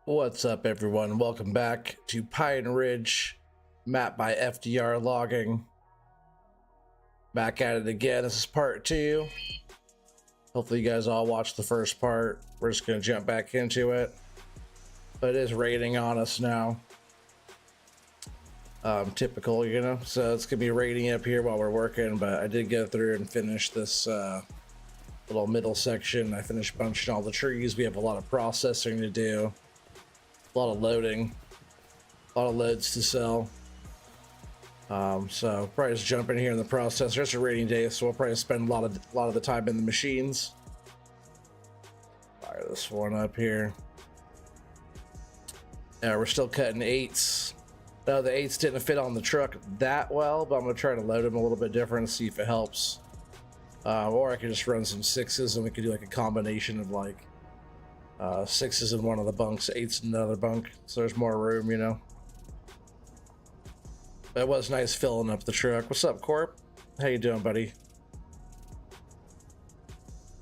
What's up, everyone? Welcome back to Pineridge, map by FDR logging. Back at it again. This is part 2. Hopefully you guys all watched the first part. We're just going to jump back into it. But it is raining on us now. Typical, you know? So it's going to be raining up here while we're working, but I did go through and finish this little middle section. I finished bunching all the trees. We have a lot of processing to do. A lot of loading, a lot of loads to sell. So probably just jump in here in the processor. It's a rainy day, so we'll probably spend a lot of the time in the machines. Fire this one up here. Yeah, we're still cutting 8s. No, the 8s didn't fit on the truck that well, but I'm gonna try to load them a little bit different and see if it helps. Or I could just run some 6s and we could do like a combination of like 6s in one of the bunks, 8s in another bunk, so there's more room, you know. It was nice filling up the truck. What's up, Corp? How you doing, buddy?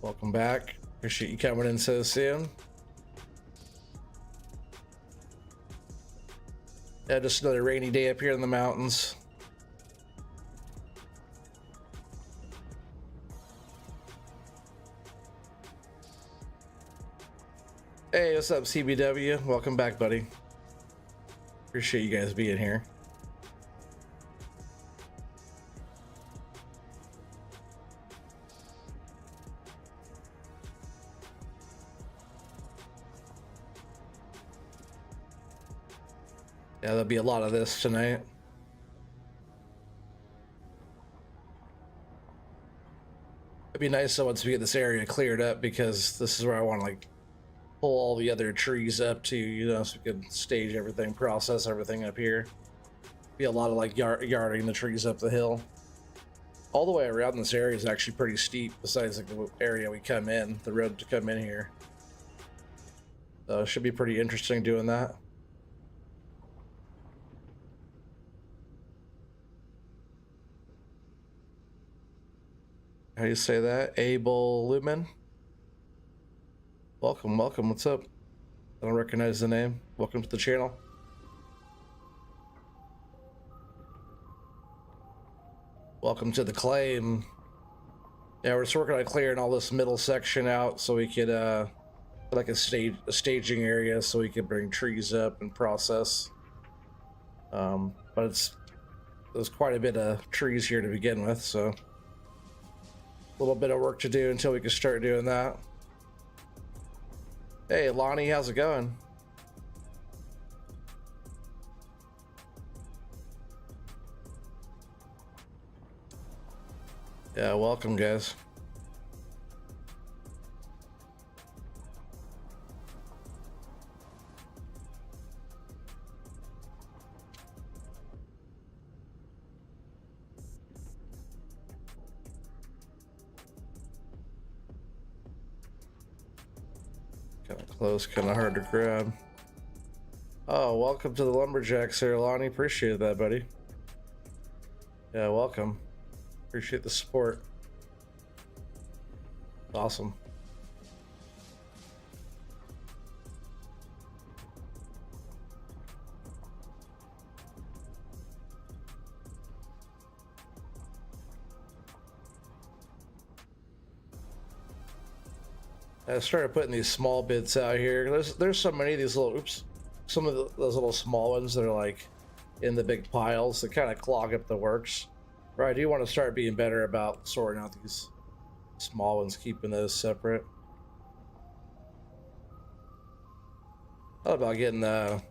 Welcome back. Appreciate you coming in so soon. Yeah, just another rainy day up here in the mountains. Hey, what's up, CBW? Welcome back, buddy. Appreciate you guys being here. Yeah, there'll be a lot of this tonight. It'd be nice so once we get this area cleared up, because this is where I want to like pull all the other trees up to, you know, so we can stage everything, process everything up here. Be a lot of like yarding the trees up the hill. All the way around this area is actually pretty steep, besides like the area we come in, the road to come in here. So it should be pretty interesting doing that. How do you say that? Abel Lumen? Welcome, welcome. What's up? I don't recognize the name. Welcome to the channel. Welcome to the claim. Yeah, we're just working on clearing all this middle section out so we could like a staging area so we could bring trees up and process. But there's quite a bit of trees here to begin with, so a little bit of work to do until we can start doing that. Hey, Lonnie, how's it going? Yeah, welcome, guys. Kind of close, kind of hard to grab. Oh, welcome to the Lumberjacks here, Lonnie. Appreciate that, buddy. Yeah, welcome. Appreciate the support. Awesome. I started putting these small bits out here. There's so many of these little, some of those little small ones that are like in the big piles that kind of clog up the works. Right, I do want to start being better about sorting out these small ones, keeping those separate. Thought about getting a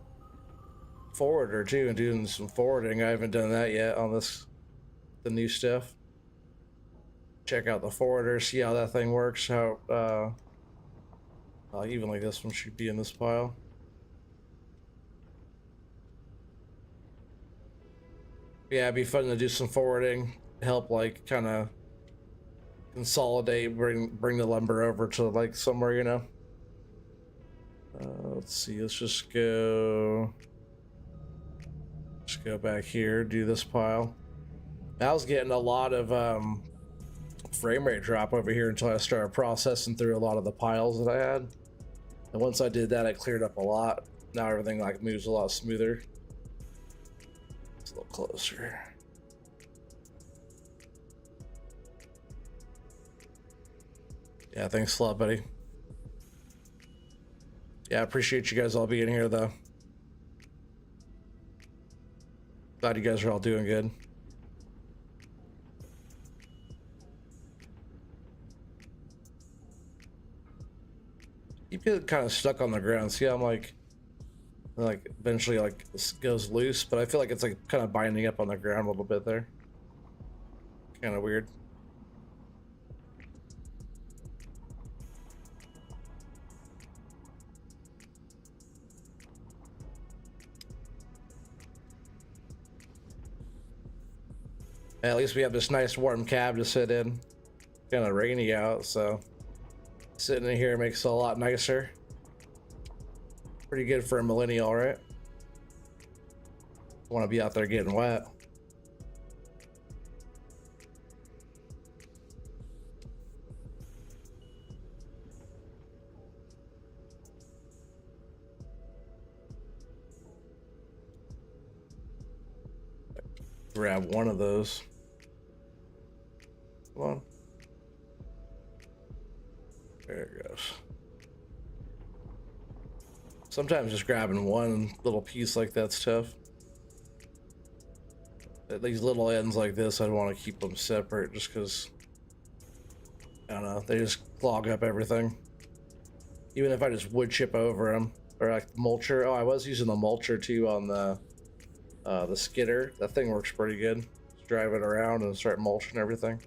forwarder too and doing some forwarding. I haven't done that yet on the new stuff. Check out the forwarder, see how that thing works. How even like this one should be in this pile. Yeah, it'd be fun to do some forwarding, help like kind of consolidate, bring the lumber over to like somewhere, you know. Let's see, let's just go back here, do this pile. I was getting a lot of frame rate drop over here until I started processing through a lot of the piles that I had, and once I did that, it cleared up a lot. Now everything like moves a lot smoother. It's a little closer. Yeah, thanks a lot, buddy. Yeah, I appreciate you guys all being here, though. Glad you guys are all doing good. You get kind of stuck on the ground. See, I'm like eventually like this goes loose, but I feel like it's like kind of binding up on the ground a little bit there. Kind of weird. At least we have this nice warm cab to sit in. Kind of rainy out, so sitting in here makes it a lot nicer. Pretty good for a millennial, right? Want to be out there getting wet. Grab one of those. Come on. There it goes. Sometimes just grabbing one little piece like that's tough. At these little ends like this, I'd want to keep them separate just because, I don't know, they just clog up everything. Even if I just wood chip over them, or like mulcher. Oh, I was using the mulcher too on the skidder. That thing works pretty good. Just drive it around and start mulching everything.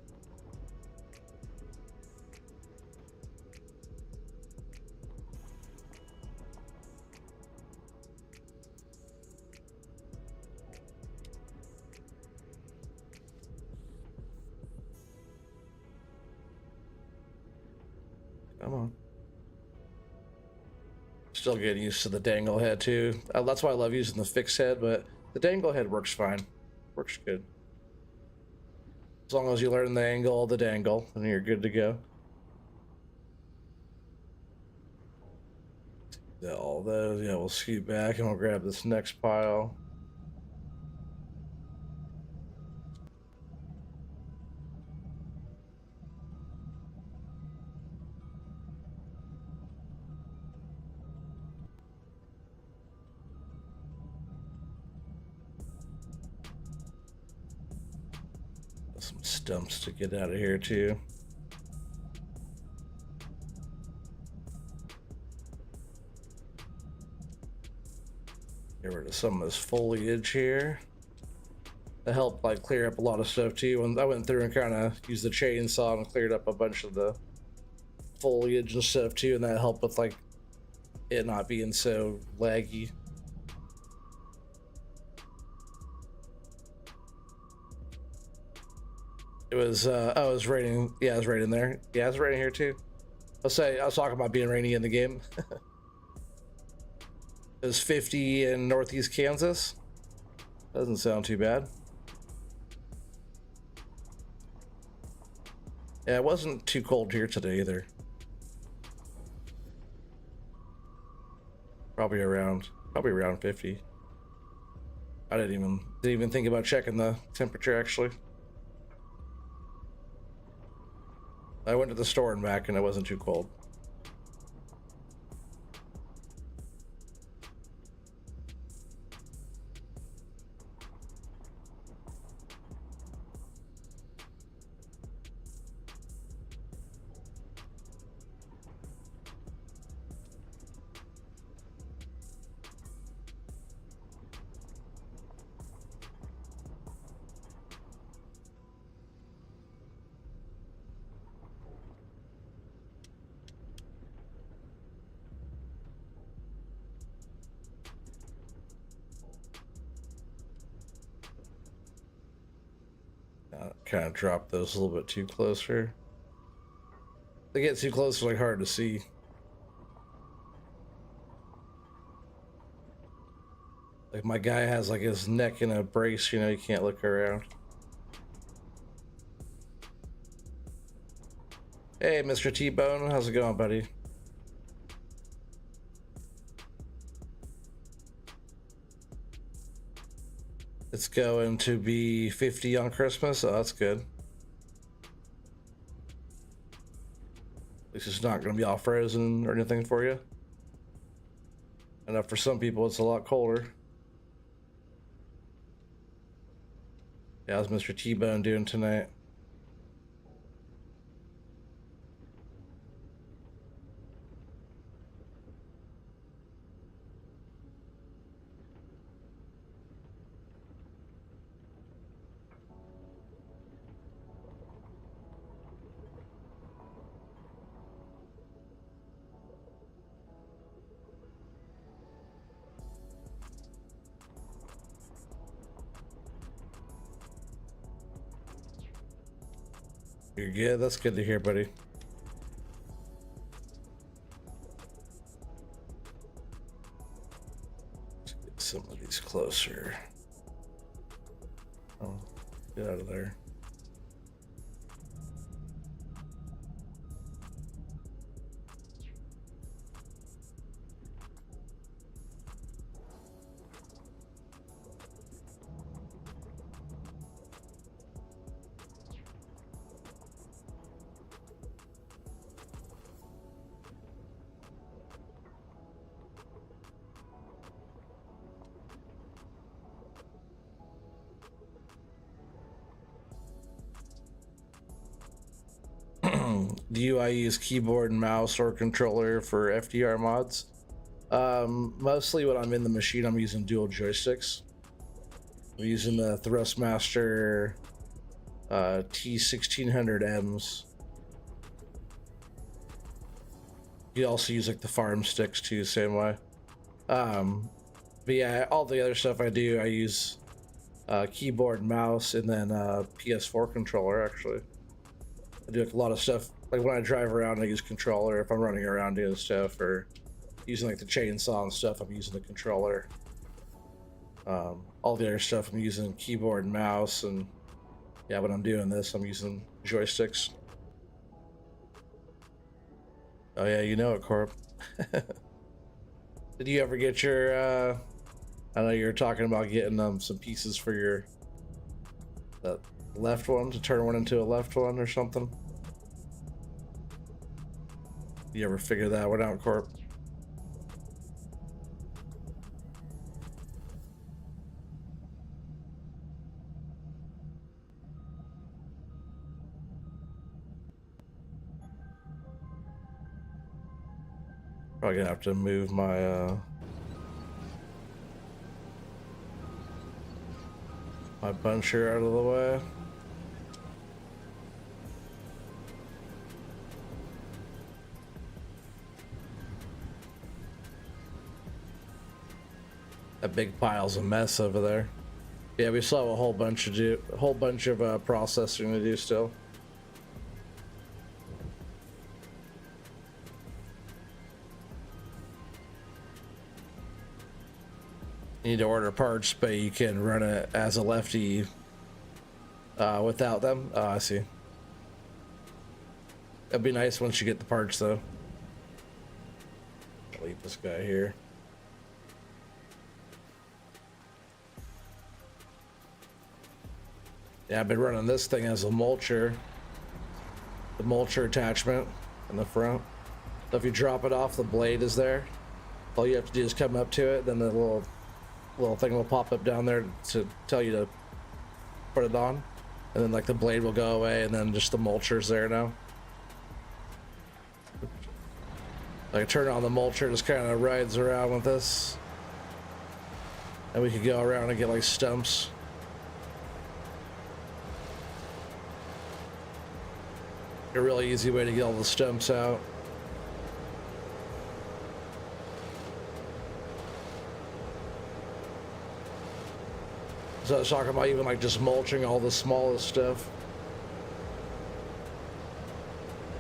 Come on. Still getting used to the dangle head too. That's why I love using the fixed head, but the dangle head works fine. Works good. As long as you learn the angle of the dangle, then you're good to go. All those, yeah, we'll scoot back and we'll grab this next pile. Some stumps to get out of here too. Get rid of some of this foliage here. That helped like clear up a lot of stuff too. When I went through and kind of used the chainsaw and cleared up a bunch of the foliage and stuff too, and that helped with like it not being so laggy. It was oh, it was raining. Yeah, it was raining there. Yeah, it was raining here too. I was talking about being rainy in the game. It was 50 in northeast Kansas. Doesn't sound too bad. Yeah, it wasn't too cold here today either. Probably around 50. I didn't even think about checking the temperature actually. I went to the store and back and it wasn't too cold. Kind of drop those a little bit too closer. They get too close, they're like hard to see. Like my guy has like his neck in a brace, you know, you can't look around. Hey, Mr. T-Bone, how's it going, buddy? It's going to be 50 on Christmas. Oh, that's good. At least it's not going to be all frozen or anything for you. I know for some people it's a lot colder. Yeah, how's Mr. T-Bone doing tonight? You're good. That's good to hear, buddy. Let's get some of these closer. Oh, get out of there. Do I use keyboard and mouse or controller for FDR mods? Mostly when I'm in the machine, I'm using dual joysticks. I'm using the Thrustmaster T1600Ms. You also use like the farm sticks too, same way. But yeah, all the other stuff I do, I use keyboard, mouse, and then PS4 controller. Actually, I do like a lot of stuff. Like when I drive around, I use controller. If I'm running around doing stuff or using like the chainsaw and stuff, I'm using the controller. All the other stuff, I'm using keyboard and mouse. And yeah, when I'm doing this, I'm using joysticks. Oh yeah, you know it, Corp. Did you ever get your? I know you were talking about getting some pieces for your that left one to turn one into a left one or something. You ever figure that one out, Corp? Probably gonna have to move my my buncher out of the way. That big pile's a mess over there. Yeah, we still have a whole bunch of processing to do still. You need to order parts, but you can run it as a lefty without them. Oh, I see. That'd be nice once you get the parts, though. I'll leave this guy here. Yeah, I've been running this thing as a mulcher. The mulcher attachment in the front. So if you drop it off, the blade is there. All you have to do is come up to it, then the little thing will pop up down there to tell you to put it on. And then like the blade will go away, and then just the mulcher's there now. Like turn on the mulcher, just kind of rides around with this. And we could go around and get like stumps. A really easy way to get all the stumps out. So I was talking about even like just mulching all the smallest stuff.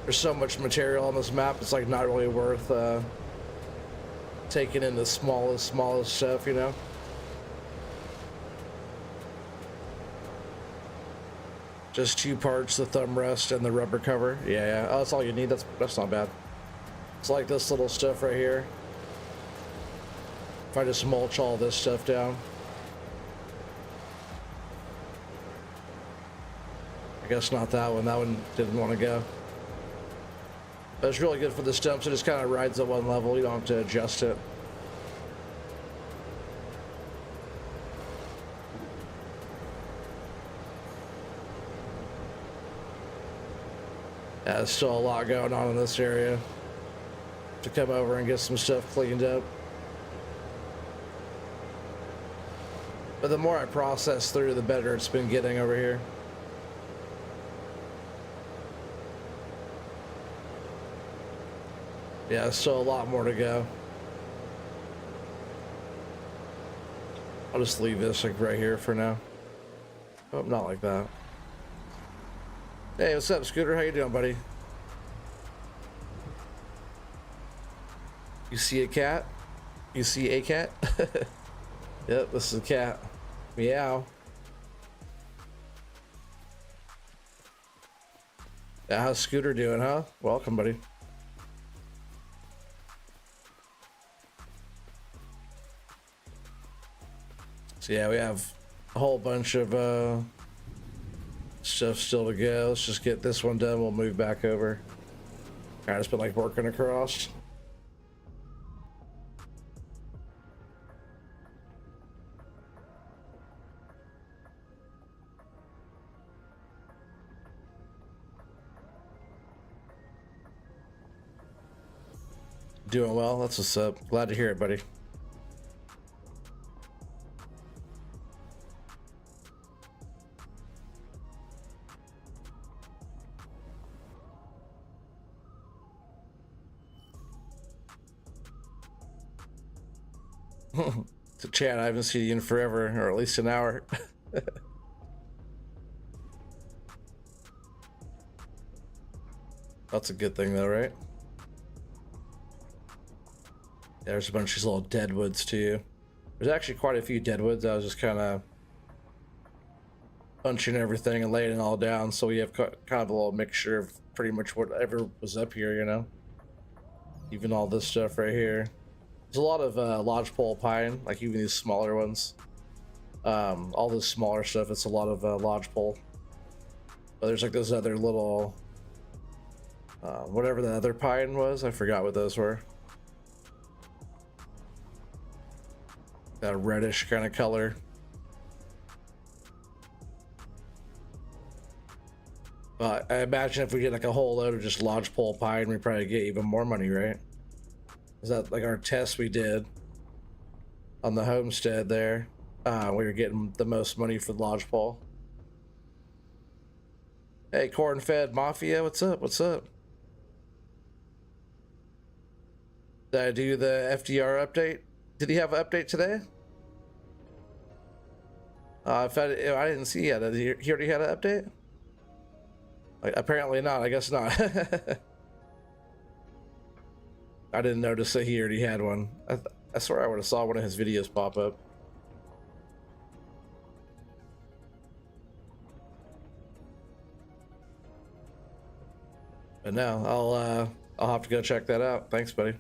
There's so much material on this map, it's like not really worth taking in the smallest stuff, you know? Just 2 parts, the thumb rest and the rubber cover. Yeah. Oh, that's all you need. That's not bad. It's like this little stuff right here. If I just mulch all this stuff down. I guess not that one. That one didn't want to go. But it's really good for the stumps. It just kind of rides at one level. You don't have to adjust it. Yeah, there's still a lot going on in this area to come over and get some stuff cleaned up. But the more I process through, the better it's been getting over here. Yeah, still a lot more to go. I'll just leave this like right here for now. Oh, not like that. Hey, what's up, Scooter? How you doing, buddy? You see a cat? You see a cat? Yep, this is a cat. Meow. Yeah, how's Scooter doing, huh? Welcome, buddy. So yeah, we have a whole bunch of stuff still to go. Let's just get this one done. We'll move back over. All right, it's been like working across. Doing well. That's what's up. Glad to hear it, buddy. To chat, I haven't seen you in forever, or at least an hour. That's a good thing though, right? Yeah, there's a bunch of these little deadwoods too. There's actually quite a few deadwoods. I was just kind of punching everything and laying it all down, so we have kind of a little mixture of pretty much whatever was up here, you know? Even all this stuff right here. There's a lot of lodgepole pine, like even these smaller ones. All this smaller stuff, it's a lot of lodgepole. But there's like those other little, whatever the other pine was, I forgot what those were. That reddish kind of color. But I imagine if we get like a whole load of just lodgepole pine, we probably get even more money, right? Is that like our test we did on the homestead there? We were getting the most money for the lodgepole. Hey, corn-fed mafia, what's up? What's up? Did I do the FDR update? Did he have an update today? I didn't see yet. He already had an update? Like, apparently not. I guess not. I didn't notice that he already had one. I swear I would have saw one of his videos pop up. But no, I'll have to go check that out. Thanks, buddy.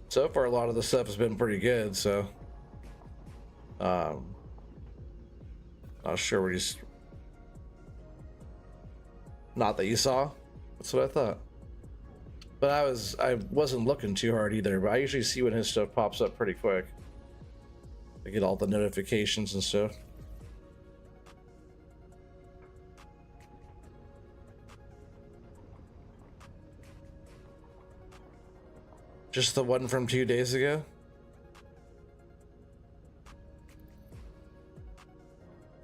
So far, a lot of the stuff has been pretty good. So, not sure what he's. Not that you saw. That's what I thought. But I wasn't looking too hard either. But I usually see when his stuff pops up pretty quick. I get all the notifications and stuff. Just the one from 2 days ago?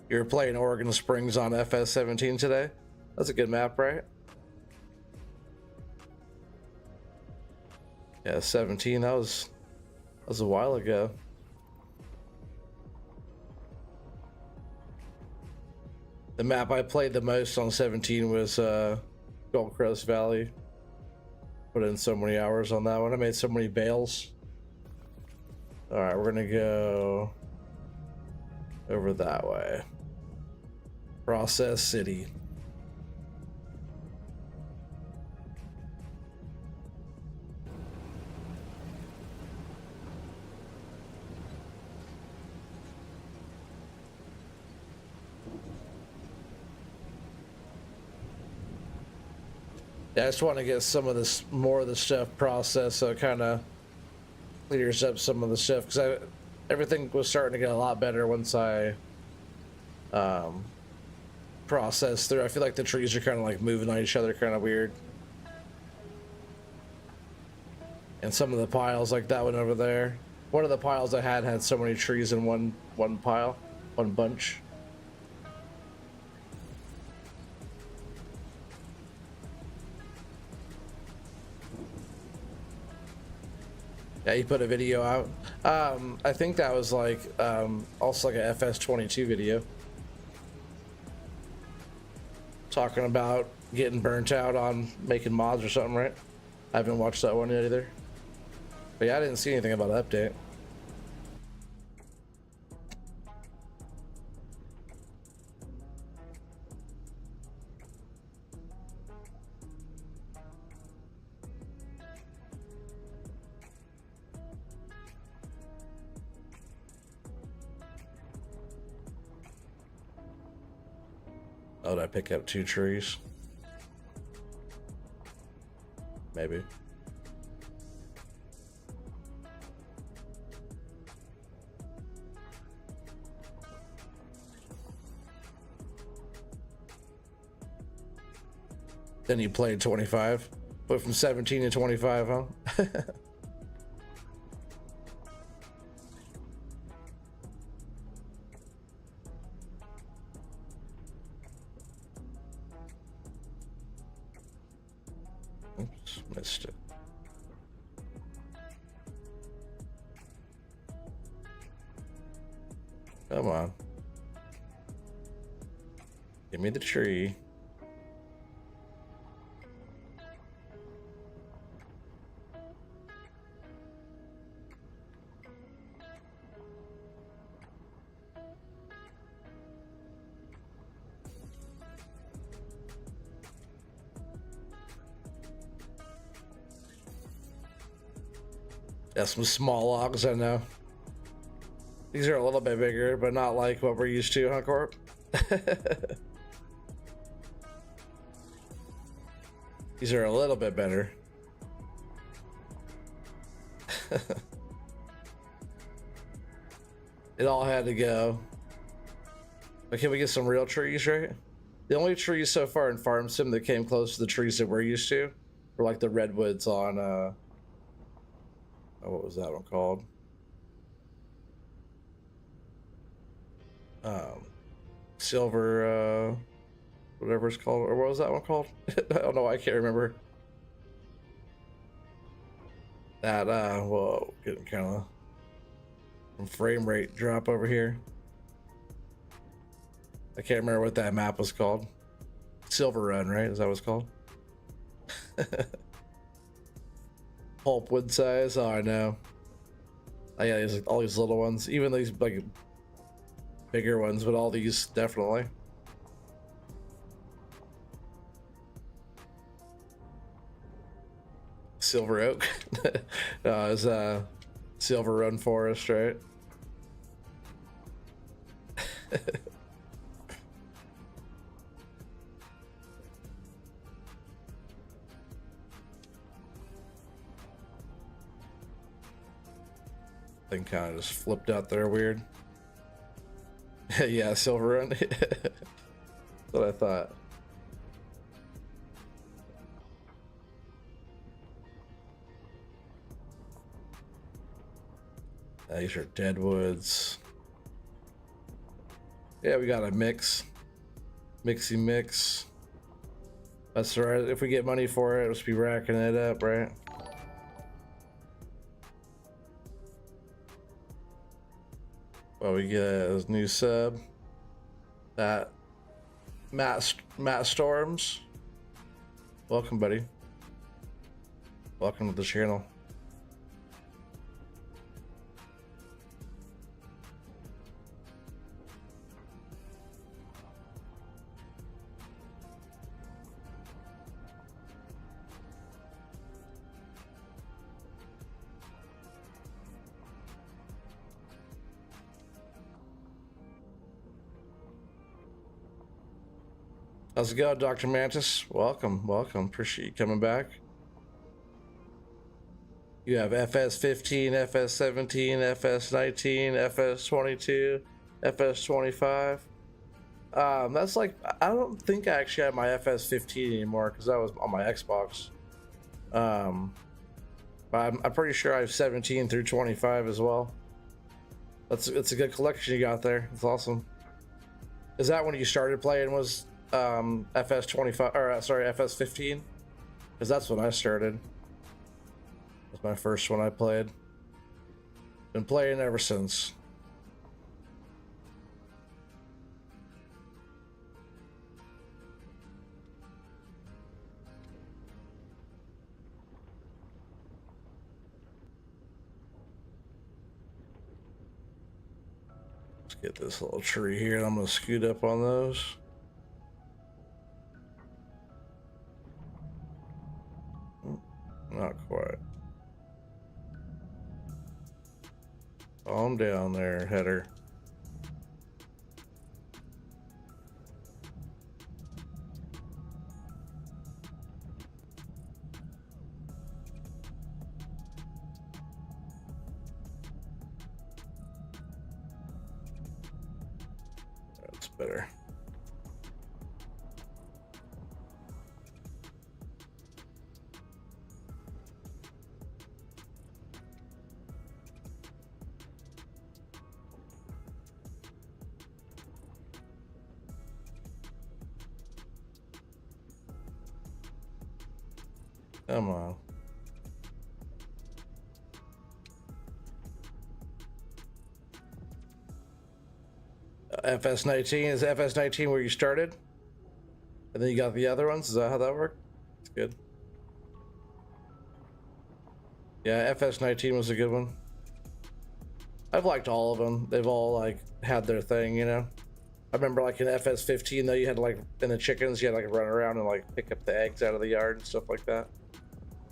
You were playing Oregon Springs on FS17 today? That's a good map, right? Yeah, 17, that was a while ago. The map I played the most on 17 was Gold Coast Valley. Put in so many hours on that one. I made so many bales. All right, we're gonna go over that way. Process City. Yeah, I just want to get some of this, more of the stuff processed, so it kind of clears up some of the stuff, because everything was starting to get a lot better once I processed through. I feel like the trees are kind of like moving on each other, kind of weird. And some of the piles, like that one over there, one of the piles I had so many trees in one pile, one bunch. Yeah, you put a video out. I think that was like also like a FS22 video talking about getting burnt out on making mods or something, right? I haven't watched that one yet either. But yeah, I didn't see anything about an update. Oh, did I pick up 2 trees? Maybe. Then you played 25. Went from 17 to 25, huh? Oops, missed it. Come on. Give me the tree. That's some small logs, I know. These are a little bit bigger, but not like what we're used to, huh, Corp? These are a little bit better. It all had to go. But can we get some real trees, right? The only trees so far in Farm Sim that came close to the trees that we're used to were like the redwoods on, oh, what was that one called? Silver, whatever it's called, or what was that one called? I don't know, I can't remember. That, whoa, getting kind of frame rate drop over here. I can't remember what that map was called. Silver Run, right? Is that what it's called? Pulpwood size. Oh, I know. Oh, yeah, there's like all these little ones, even these like bigger ones, but all these definitely. Silver Oak. No, it's Silver Run Forest, right? Thing kind of just flipped out there weird. Yeah, Silver Run. That's what I thought. These are deadwoods. Yeah, we got a mixy mix. That's right. If we get money for it, let's be racking it up, right? Well, we get a new sub. That Matt Storms. Welcome, buddy. Welcome to the channel. How's it going, Dr. Mantis? Welcome, welcome. Appreciate you coming back. You have FS15, FS17, FS19, FS22, FS25. That's like, I don't think I actually have my FS15 anymore because that was on my Xbox. But I'm pretty sure I have 17 through 25 as well. It's a good collection you got there. It's awesome. Is that when you started playing was FS25 or sorry, FS15? Because that's when I started. That's my first one I played. Been playing ever since. Let's get this little tree here and I'm gonna scoot up on those. Not quite. Calm down there, header. That's better. Come on. FS19 is FS19 where you started? And then you got the other ones? Is that how that worked? That's good. Yeah, FS19 was a good one. I've liked all of them. They've all like had their thing, you know? I remember like in FS15 though, you had to like, in the chickens, you had to like run around and like pick up the eggs out of the yard and stuff like that.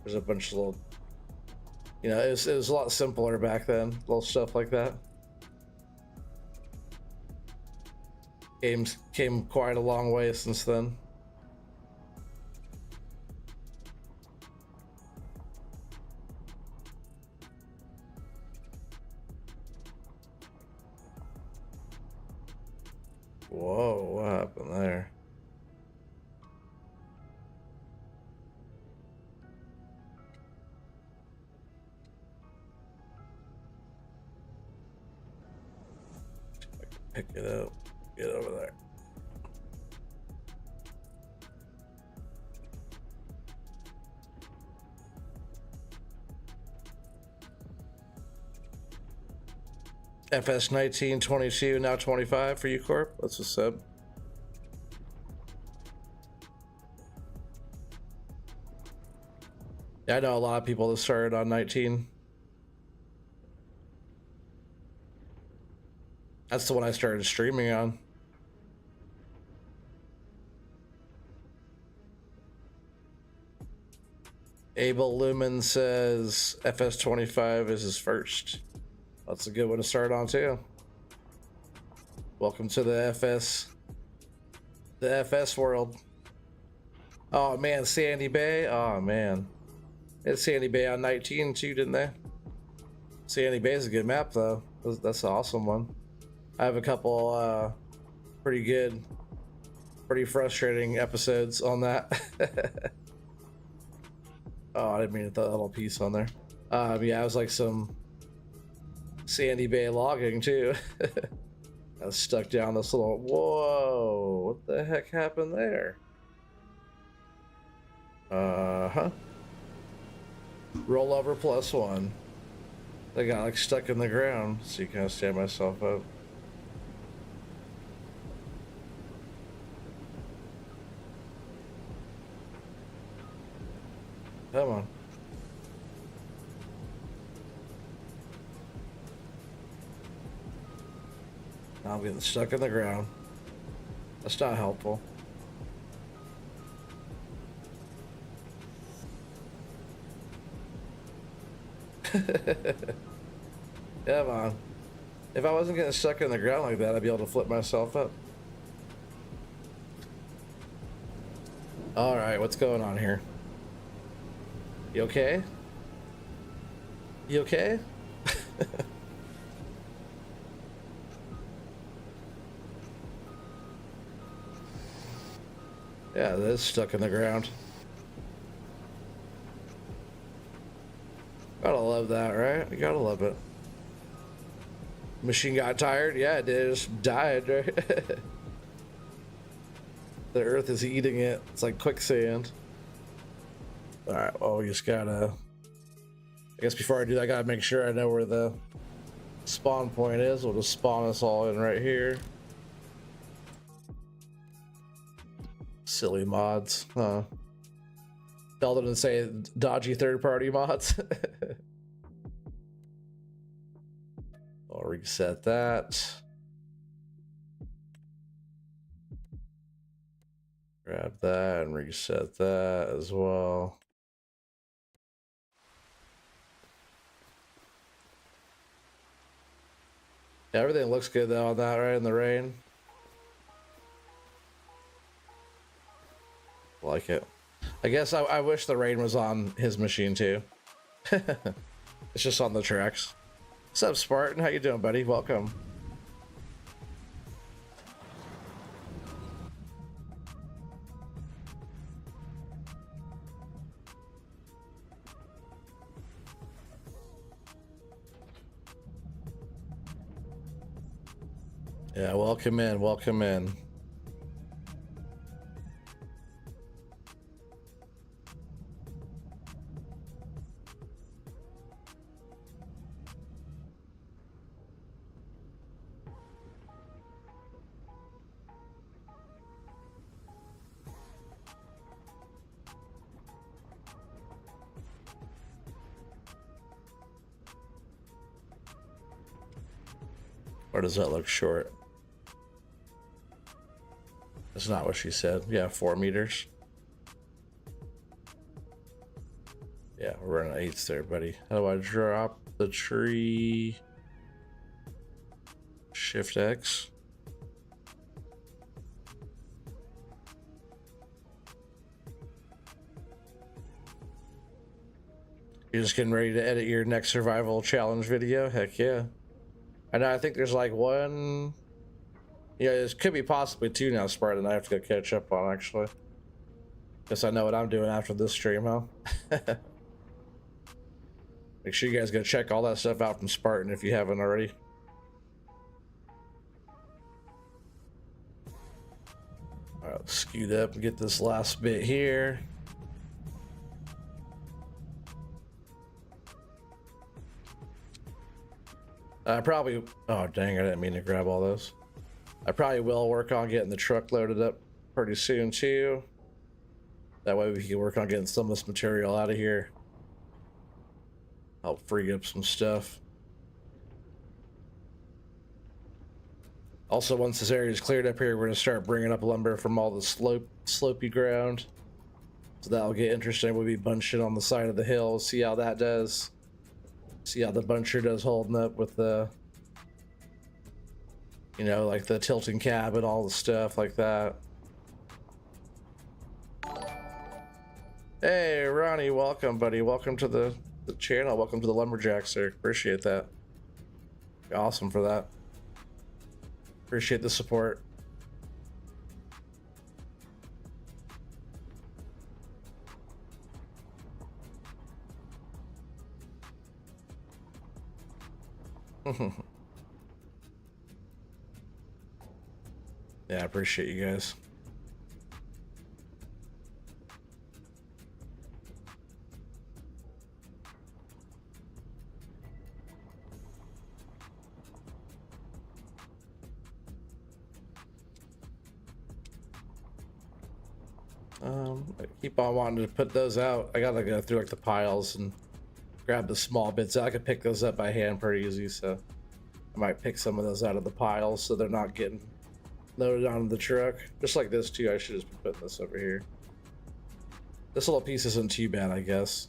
There's a bunch of little, you know, it was a lot simpler back then, little stuff like that. Games came quite a long way since then. Whoa, what happened there? Pick it up, get over there. FS19, 22, now 25 for you, Corp. That's what's up. Yeah, I know a lot of people that started on 19. That's the one I started streaming on. Abel Lumen says FS25 is his first. That's a good one to start on too. Welcome to the FS world. Oh man, Sandy Bay. Oh man, it's Sandy Bay on 19 too, didn't they? Sandy Bay is a good map though. That's an awesome one. I have a couple pretty good, pretty frustrating episodes on that. Oh, I didn't mean to throw that little piece on there. Yeah, it was like some Sandy Bay logging too. I was stuck down this little, whoa, what the heck happened there? Uh-huh. Rollover +1. I got like stuck in the ground, so you kind of stand myself up. Come on. Now I'm getting stuck in the ground. That's not helpful. Come on. If I wasn't getting stuck in the ground like that, I'd be able to flip myself up. All right, what's going on here? You okay? You okay? Yeah, that's stuck in the ground. Gotta love that, right? You gotta love it. Machine got tired? Yeah, it did. It just died, right? The earth is eating it. It's like quicksand. All right, well, we just gotta... I guess before I do that, I gotta make sure I know where the spawn point is. We'll just spawn us all in right here. Silly mods, huh? Tell them to say dodgy third-party mods. I'll reset that. Grab that and reset that as well. Yeah, everything looks good though on that, right? In the rain. Like it. I guess I wish the rain was on his machine too. It's just on the tracks. What's up, Spartan? How you doing, buddy? Welcome. Yeah, welcome in, welcome in. Or does that look short? That's not what she said. Yeah, 4 meters. Yeah, we're running 8s there, buddy. How do I drop the tree? Shift X. You're just getting ready to edit your next survival challenge video? Heck yeah. I know, I think there's like one... Yeah, this could be possibly 2 now, Spartan, I have to go catch up on, actually. Guess I know what I'm doing after this stream, huh? Make sure you guys go check all that stuff out from Spartan if you haven't already. Alright, let's scoot up and get this last bit here. Probably... Oh, dang, I didn't mean to grab all those. I probably will work on getting the truck loaded up pretty soon, too. That way we can work on getting some of this material out of here. Help free up some stuff. Also, once this area is cleared up here, we're going to start bringing up lumber from all the slopey ground. So that'll get interesting. We'll be bunching on the side of the hill. See how that does. See how the buncher does holding up with the, you know, like the tilting cab and all the stuff like that. Hey, Ronnie, welcome, buddy. Welcome to the channel. Welcome to the Lumberjack, sir. Appreciate that. Awesome for that. Appreciate the support. Yeah, I appreciate you guys. I keep on wanting to put those out. I gotta go through like the piles and grab the small bits. I could pick those up by hand pretty easy, so I might pick some of those out of the piles so they're not getting loaded onto the truck. Just like this too, I should just be putting this over here. This little piece isn't too bad, I guess.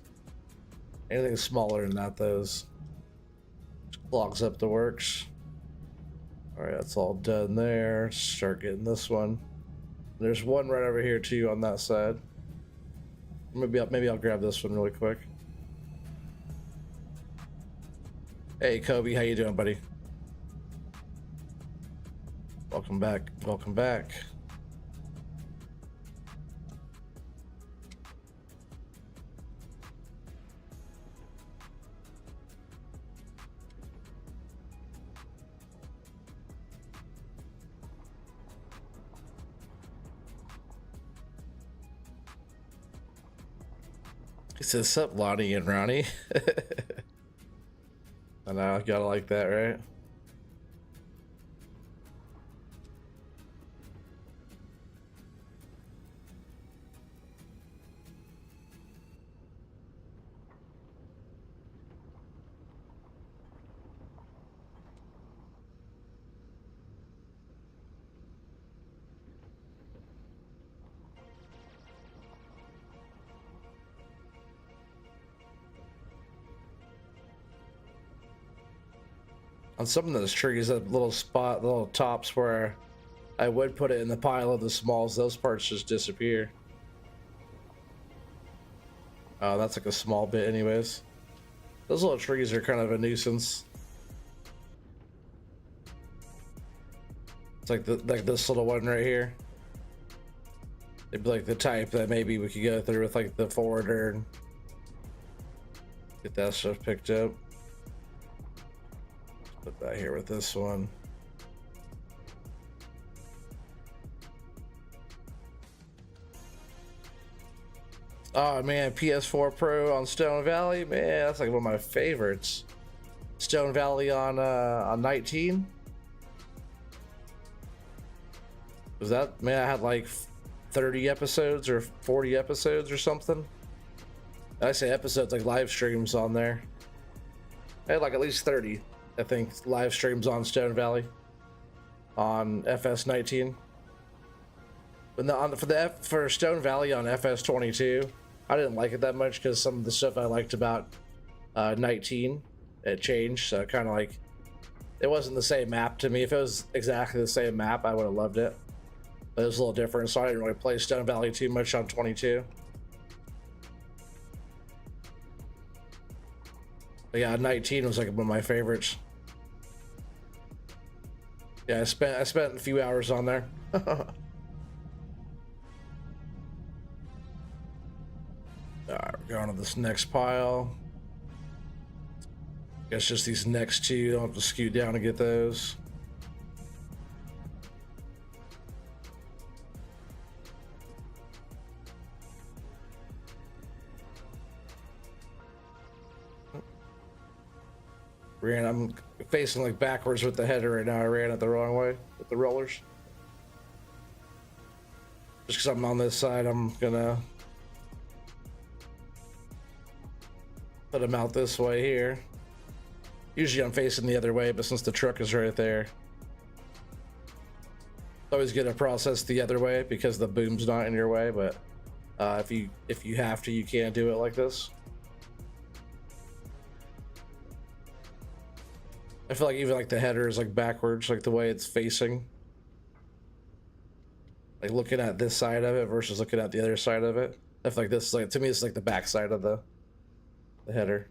Anything smaller than that, those clogs up the works. All right, that's all done there. Start getting this one. There's one right over here too on that side. maybe I'll grab this one really quick. Hey Kobe, how you doing, buddy? Welcome back. Welcome back. He says, "Sup, Lonnie and Ronnie." I know, gotta like that, right? On some of those trees, that little spot, the little tops where I would put it in the pile of the smalls, those parts just disappear. Oh, that's like a small bit anyways. Those little trees are kind of a nuisance. It's like like this little one right here. They'd be like the type that maybe we could go through with like the forwarder and get that stuff picked up. Put that here with this one. Oh man, PS4 Pro on Stone Valley, man, that's like one of my favorites. Stone Valley on 19. Was that, man? I had like 30 episodes or 40 episodes or something. I say episodes, like live streams on there. I had like at least 30, I think, live streams on Stone Valley on FS19. But for Stone Valley on FS22, I didn't like it that much because some of the stuff I liked about 19, it changed. So kind of like, it wasn't the same map to me. If it was exactly the same map, I would have loved it. But it was a little different, so I didn't really play Stone Valley too much on 22. But yeah, 19 was like one of my favorites. Yeah, I spent a few hours on there. Alright, we're going to this next pile. Guess just these next two, don't have to scoot down to get those. I'm facing like backwards with the header right now. I ran it the wrong way with the rollers. Just because I'm on this side, I'm gonna put them out this way here. Usually I'm facing the other way, but since the truck is right there, it's always good to process the other way because the boom's not in your way. But if you have to, you can do it like this. I feel like even like the header is like backwards, like the way it's facing. Like looking at this side of it versus looking at the other side of it. I feel like this is like, to me, it's like the back side of the header.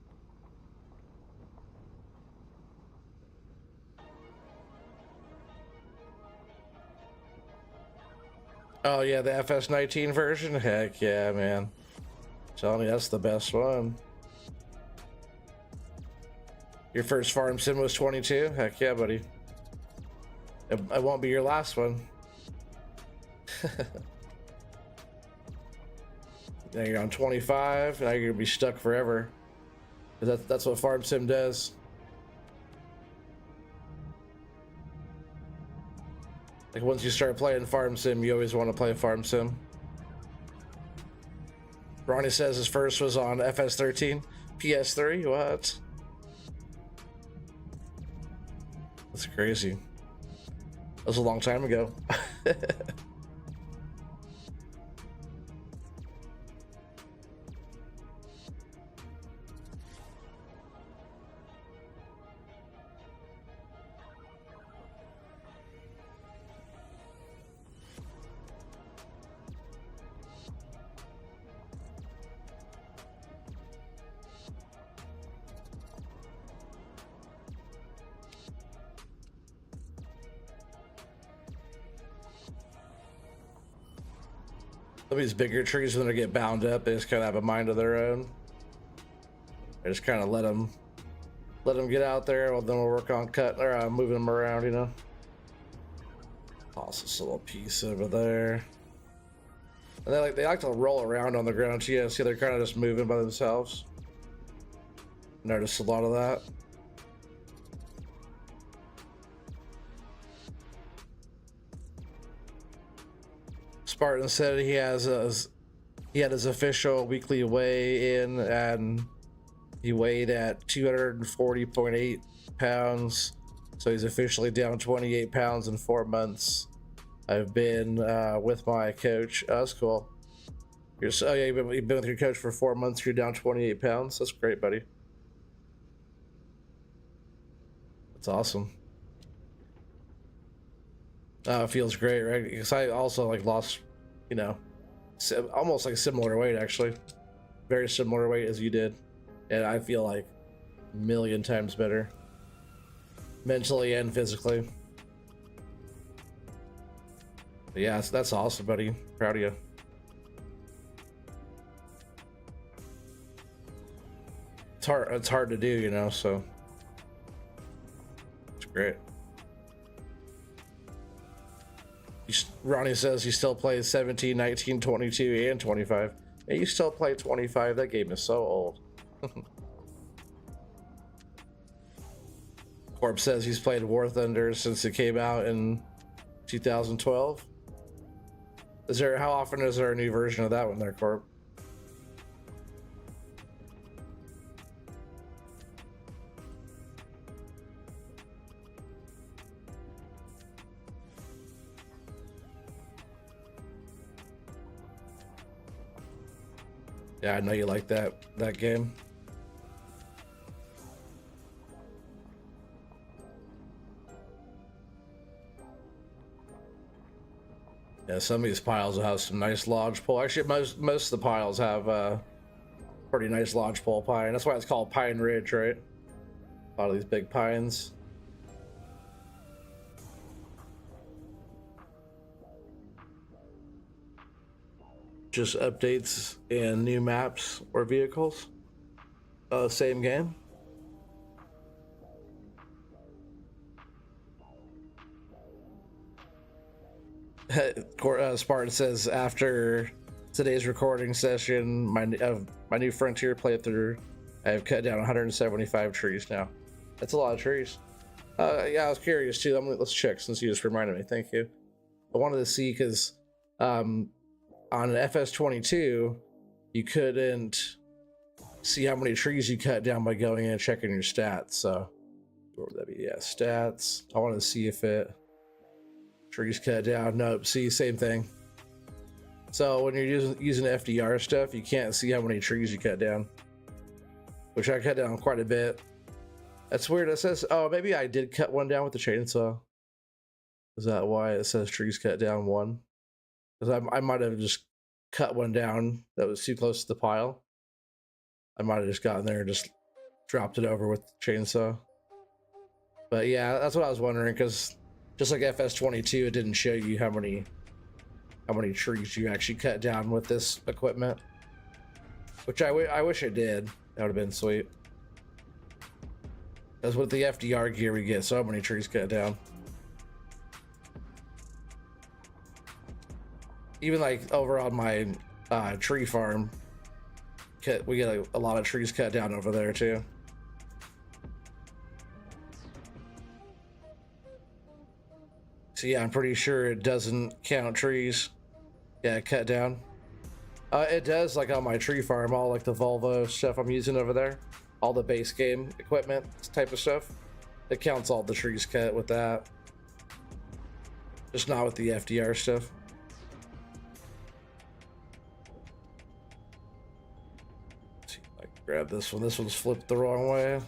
Oh yeah, the FS19 version? Heck yeah, man. I'm telling you, that's the best one. Your first farm sim was 22? Heck yeah, buddy. It won't be your last one. Now you're on 25. Now you're gonna be stuck forever. That's what farm sim does. Like once you start playing farm sim, you always want to play farm sim. Ronnie says his first was on FS13, PS3. What? That's crazy. That was a long time ago. Some of these bigger trees, when they get bound up, they just kind of have a mind of their own. I just kind of let them get out there. Well, then we'll work on cutting or moving them around, you know. Toss this little piece over there. And they like to roll around on the ground too. Yeah, see, they're kind of just moving by themselves. Notice a lot of that. Spartan said he had his official weekly weigh-in, and he weighed at 240.8 pounds. So he's officially down 28 pounds in 4 months. I've been with my coach. Oh, that's cool. You've been with your coach for 4 months. You're down 28 pounds. That's great, buddy. That's awesome. It feels great, right? Because I also like lost, you know, almost like similar weight, actually. Very similar weight as you did. And I feel like a million times better. Mentally and physically. But yeah, that's awesome, buddy. Proud of you. It's hard to do, you know, so it's great. Ronnie says he still plays 17, 19, 22, and 25. And you still play 25. That game is so old. Corp says he's played War Thunder since it came out in 2012. How often is there a new version of that one there, Corp? Yeah, I know you like that game. Yeah, some of these piles will have some nice lodge pole. Actually, most of the piles have pretty nice lodge pole pine. That's why it's called Pineridge, right? A lot of these big pines. Just updates and new maps or vehicles. Same game. Spartan says after today's recording session, my new Frontier playthrough, I have cut down 175 trees now. That's a lot of trees. Yeah, I was curious too. Let's check since you just reminded me. Thank you. I wanted to see because on an FS22, you couldn't see how many trees you cut down by going in and checking your stats. So, what would that be? Yeah, stats. I wanted to see if trees cut down. Nope. See, same thing. So when you're using FDR stuff, you can't see how many trees you cut down, which I cut down quite a bit. That's weird. It says, oh, maybe I did cut one down with the chainsaw. Is that why it says trees cut down 1? Because I might have just cut one down that was too close to the pile. I might have just gotten there and just dropped it over with the chainsaw. But yeah, that's what I was wondering, because just like FS22, it didn't show you how many trees you actually cut down with this equipment, which I wish it did. That would have been sweet. Because with the FDR gear, we get so many trees cut down. Even like over on my tree farm, we get a lot of trees cut down over there too. So yeah, I'm pretty sure it doesn't count trees. Yeah, cut down. It does, like on my tree farm, all like the Volvo stuff I'm using over there, all the base game equipment type of stuff. It counts all the trees cut with that. Just not with the FDR stuff. Let's see if I can grab this one. This one's flipped the wrong way.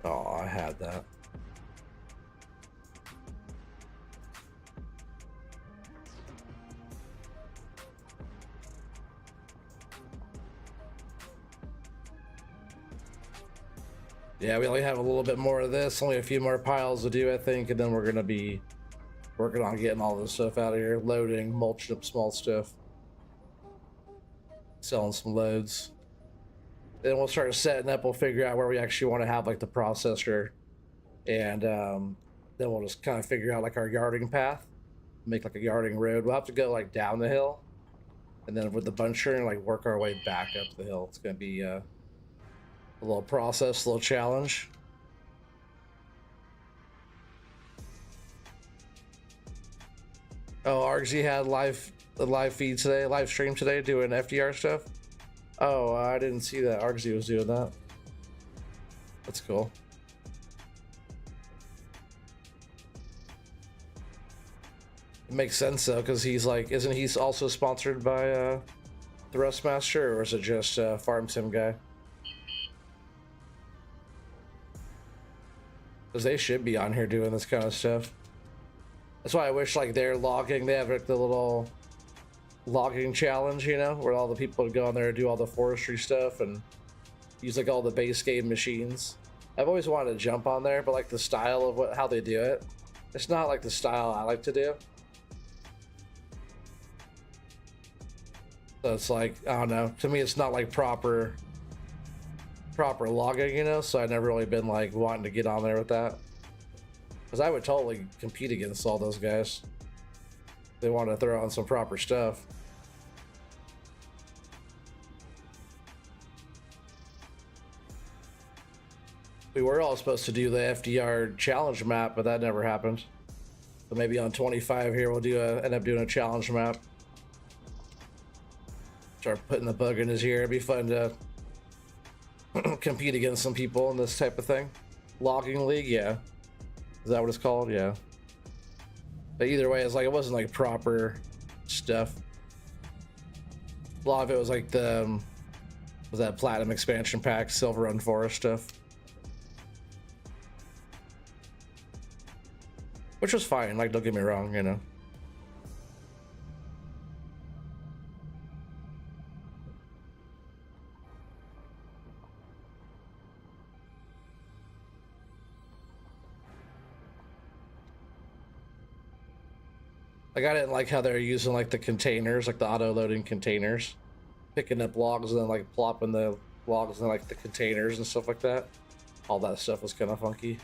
Oh, I had that. Yeah, we only have a little bit more of this, only a few more piles to do, I think, and then we're gonna be working on getting all this stuff out of here, loading, mulching up small stuff, selling some loads. Then we'll start setting up, we'll figure out where we actually want to have like the processor, and then we'll just kind of figure out like our yarding path, make like a yarding road. We'll have to go like down the hill, and then with the buncher, like work our way back up the hill. It's gonna be a little process, a little challenge. Oh, RG had the live feed today, live stream today, doing FDR stuff. Oh, I didn't see that RG was doing that. That's cool. It makes sense though, because he's like, isn't he also sponsored by the Rustmaster, or is it just Farm Sim guy? Because they should be on here doing this kind of stuff. That's why I wish like they're logging, they have like the little logging challenge, you know, where all the people would go on there and do all the forestry stuff and use like all the base game machines. I've always wanted to jump on there, but like the style of how they do it, it's not like the style I like to do. So it's like, I don't know, to me it's not like proper logging, you know, so I've never really been like wanting to get on there with that, because I would totally compete against all those guys. They want to throw on some proper stuff. We were all supposed to do the FDR challenge map, but that never happened. So maybe on 25 here we'll end up doing a challenge map. Start putting the bug in his ear. It'd be fun to compete against some people in this type of thing. Logging league, yeah. Is that what it's called? Yeah. But either way, it's like it wasn't like proper stuff. A lot of it was like the was that platinum expansion pack, silver run forest stuff, which was fine. Like, don't get me wrong, you know. Like, I didn't like how they're using like the containers, like the auto loading containers, picking up logs and then like plopping the logs in like the containers and stuff like that. All that stuff was kind of funky.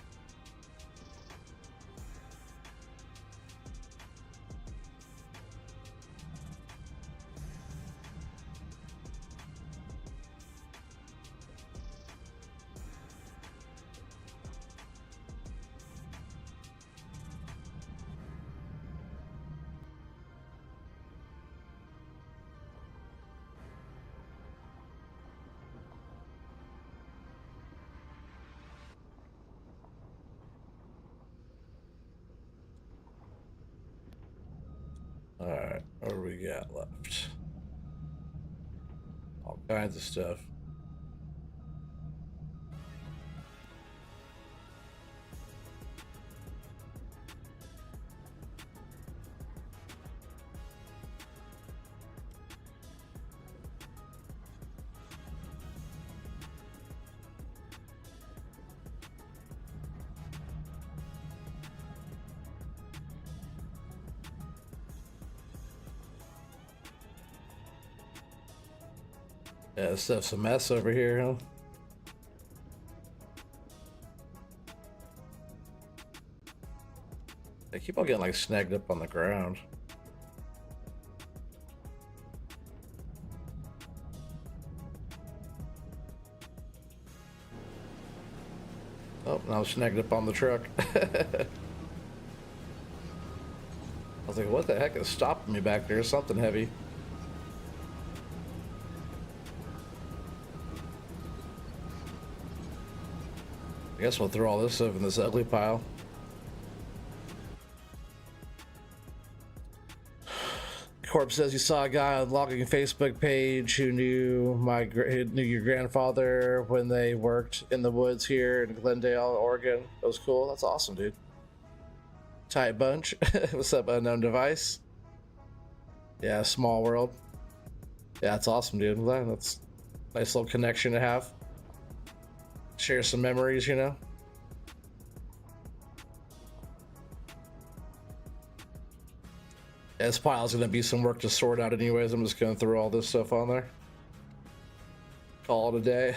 All right, what do we got left? All kinds of stuff. Yeah, this stuff's a mess over here, huh? They keep on getting like snagged up on the ground. Oh, now I'm snagged up on the truck. I was like, what the heck is stopping me back there? Something heavy. I guess we'll throw all this stuff in this ugly pile. Corp says you saw a guy on logging Facebook page who knew who knew your grandfather when they worked in the woods here in Glendale, Oregon. That was cool. That's awesome, dude. Tight bunch. What's up, unknown device? Yeah, small world. Yeah, that's awesome, dude. That's a nice little connection to have. Share some memories, you know. This pile's gonna be some work to sort out anyways. I'm just gonna throw all this stuff on there. Call it a day.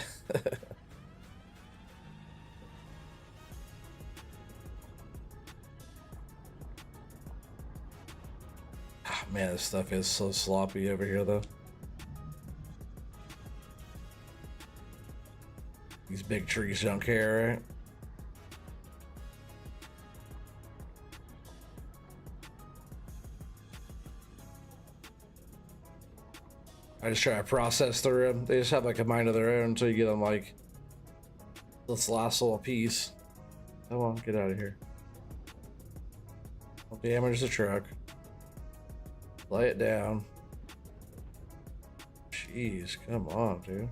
Oh, man, this stuff is so sloppy over here though. These big trees don't care, right? I just try to process through them. They just have like a mind of their own until you get them like this last little piece. Come on, get out of here. Don't damage the truck. Lay it down. Jeez, come on, dude.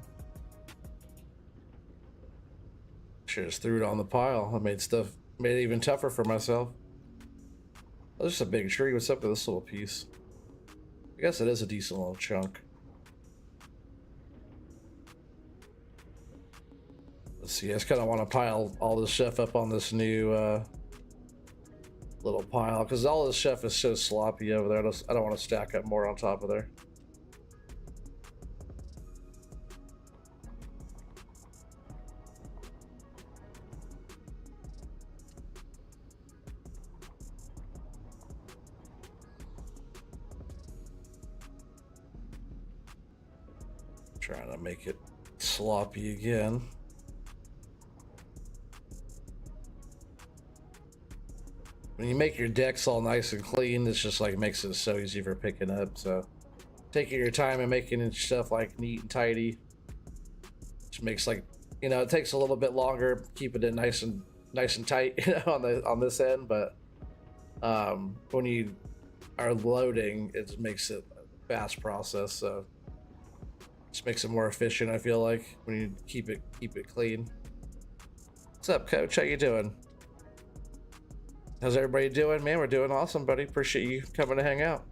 Should just threw it on the pile. I made it even tougher for myself. Oh, there's just a big tree. What's up with this little piece? I guess it is a decent little chunk. Let's see, I just kind of want to pile all this stuff up on this new little pile because all this stuff is so sloppy over there. I don't want to stack up more on top of there. Trying to make it sloppy again. When you make your decks all nice and clean, it's just like makes it so easy for picking up. So taking your time and making it stuff like neat and tidy, which makes like, you know, it takes a little bit longer keeping it nice and tight, you know, on this end. But when you are loading, it makes it a fast process. So just makes it more efficient. I feel like when you keep it clean. What's up, Coach? How you doing? How's everybody doing? Man, we're doing awesome, buddy. Appreciate you coming to hang out.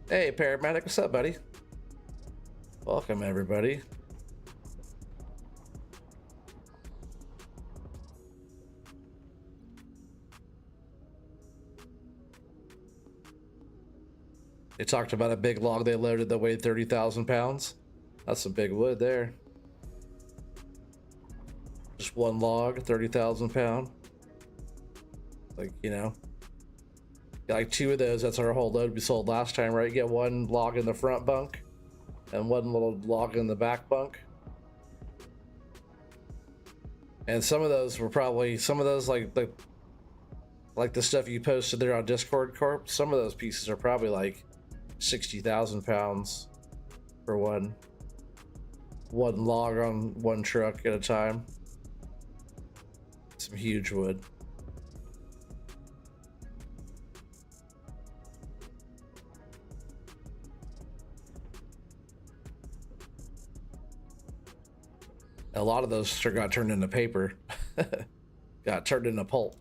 Hey, Paramedic, what's up, buddy? Welcome, everybody. They talked about a big log they loaded that weighed 30,000 pounds. That's some big wood there. Just one log, 30,000 pound. Like, you know, got like two of those. That's our whole load we sold last time, right? You get one log in the front bunk and one little log in the back bunk. And some of those were probably like the stuff you posted there on Discord Corp. Some of those pieces are probably like 60,000 pounds for one log on one truck at a time. Some huge wood. A lot of those got turned into paper. Got turned into pulp.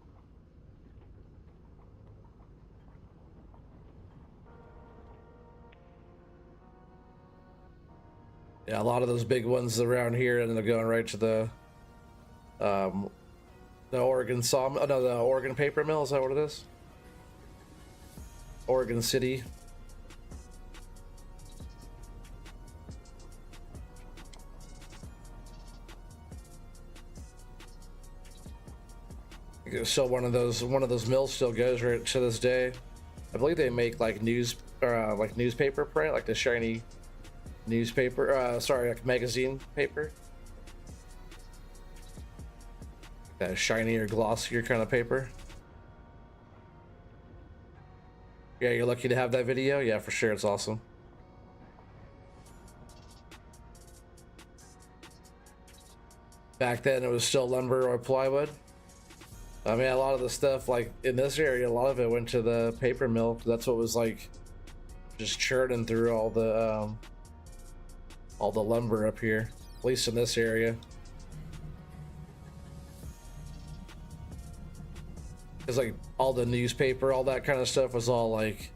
Yeah, a lot of those big ones around here ended up going right to the Oregon sawmill. No, the Oregon paper mill. Is that what it is? Oregon City. So one of those mills still goes right to this day. I believe they make like newspaper print, like the shiny newspaper. Like magazine paper. That shinier, glossier kind of paper. Yeah, you're lucky to have that video. Yeah, for sure, it's awesome. Back then, it was still lumber or plywood. I mean, a lot of the stuff like in this area, a lot of it went to the paper mill. That's what was like just churning through all the lumber up here, at least in this area. Because like all the newspaper, all that kind of stuff was all like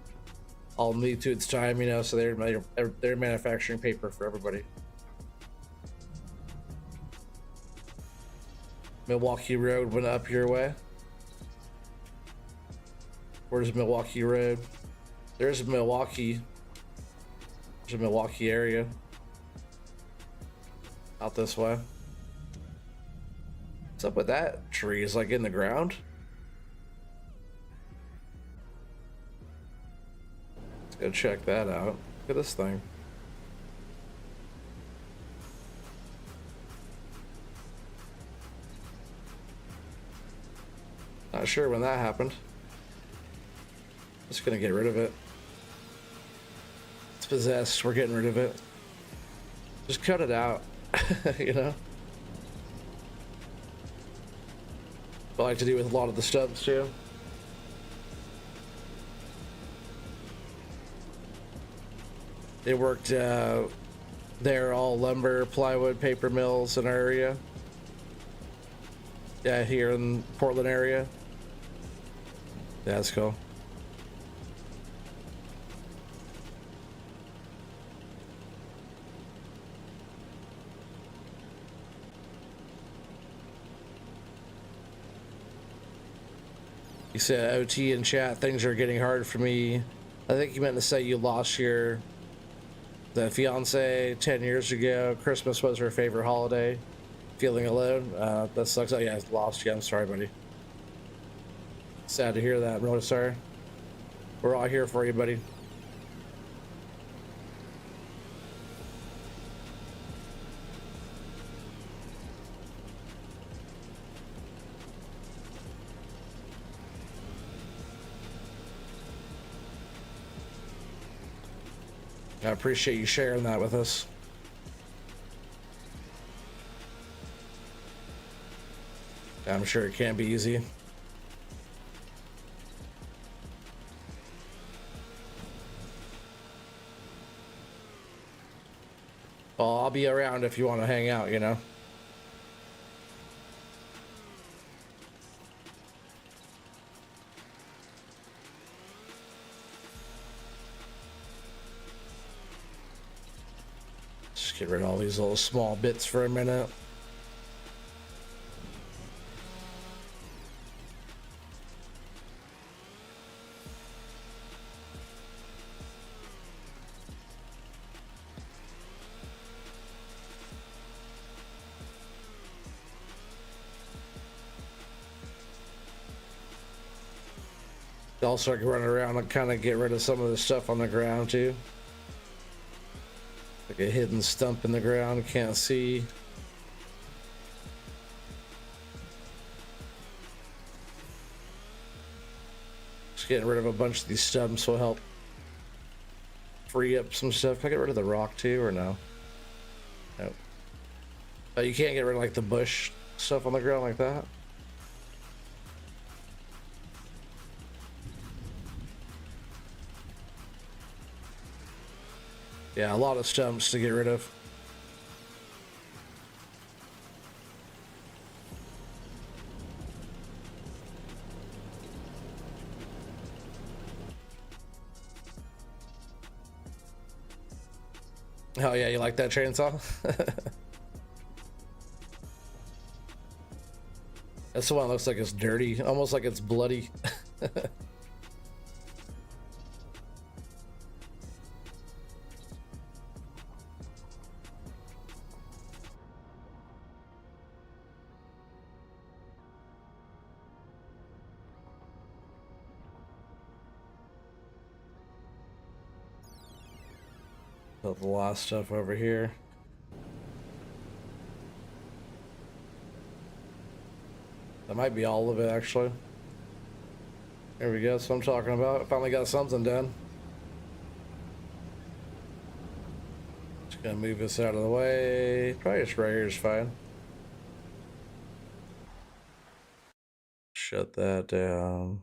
all new to its time, you know. So they're manufacturing paper for everybody. Milwaukee Road went up your way. Where's Milwaukee Road? There's Milwaukee. There's a Milwaukee area. Out this way. What's up with that tree? Is like in the ground? Let's go check that out. Look at this thing. Not sure when that happened. Just gonna get rid of it. It's possessed. We're getting rid of it. Just cut it out. You know? I like to do with a lot of the stubs too. They worked they're all lumber, plywood, paper mills in our area. Yeah, here in Portland area. Yeah, that's cool. You said OT in chat, things are getting hard for me. I think you meant to say you lost your the fiance 10 years ago. Christmas was her favorite holiday. Feeling alone. That sucks. Oh yeah, lost you. I'm sorry, buddy. Sad to hear that. I'm really sorry. We're all here for you, buddy. I appreciate you sharing that with us. I'm sure it can't be easy. Well, I'll be around if you want to hang out, you know? Just get rid of all these little small bits for a minute. Also, I can run around and kind of get rid of some of the stuff on the ground too. Like a hidden stump in the ground, can't see. Just getting rid of a bunch of these stumps will help free up some stuff. Can I get rid of the rock too, or no? Nope. You can't get rid of like the bush stuff on the ground like that. Yeah, a lot of stumps to get rid of. Oh yeah, you like that chainsaw? That's the one that looks like it's dirty, almost like it's bloody. Put the last stuff over here. That might be all of it, actually. There we go. That's what I'm talking about. Finally got something done. Just gonna move this out of the way. Probably just right here is fine. Shut that down.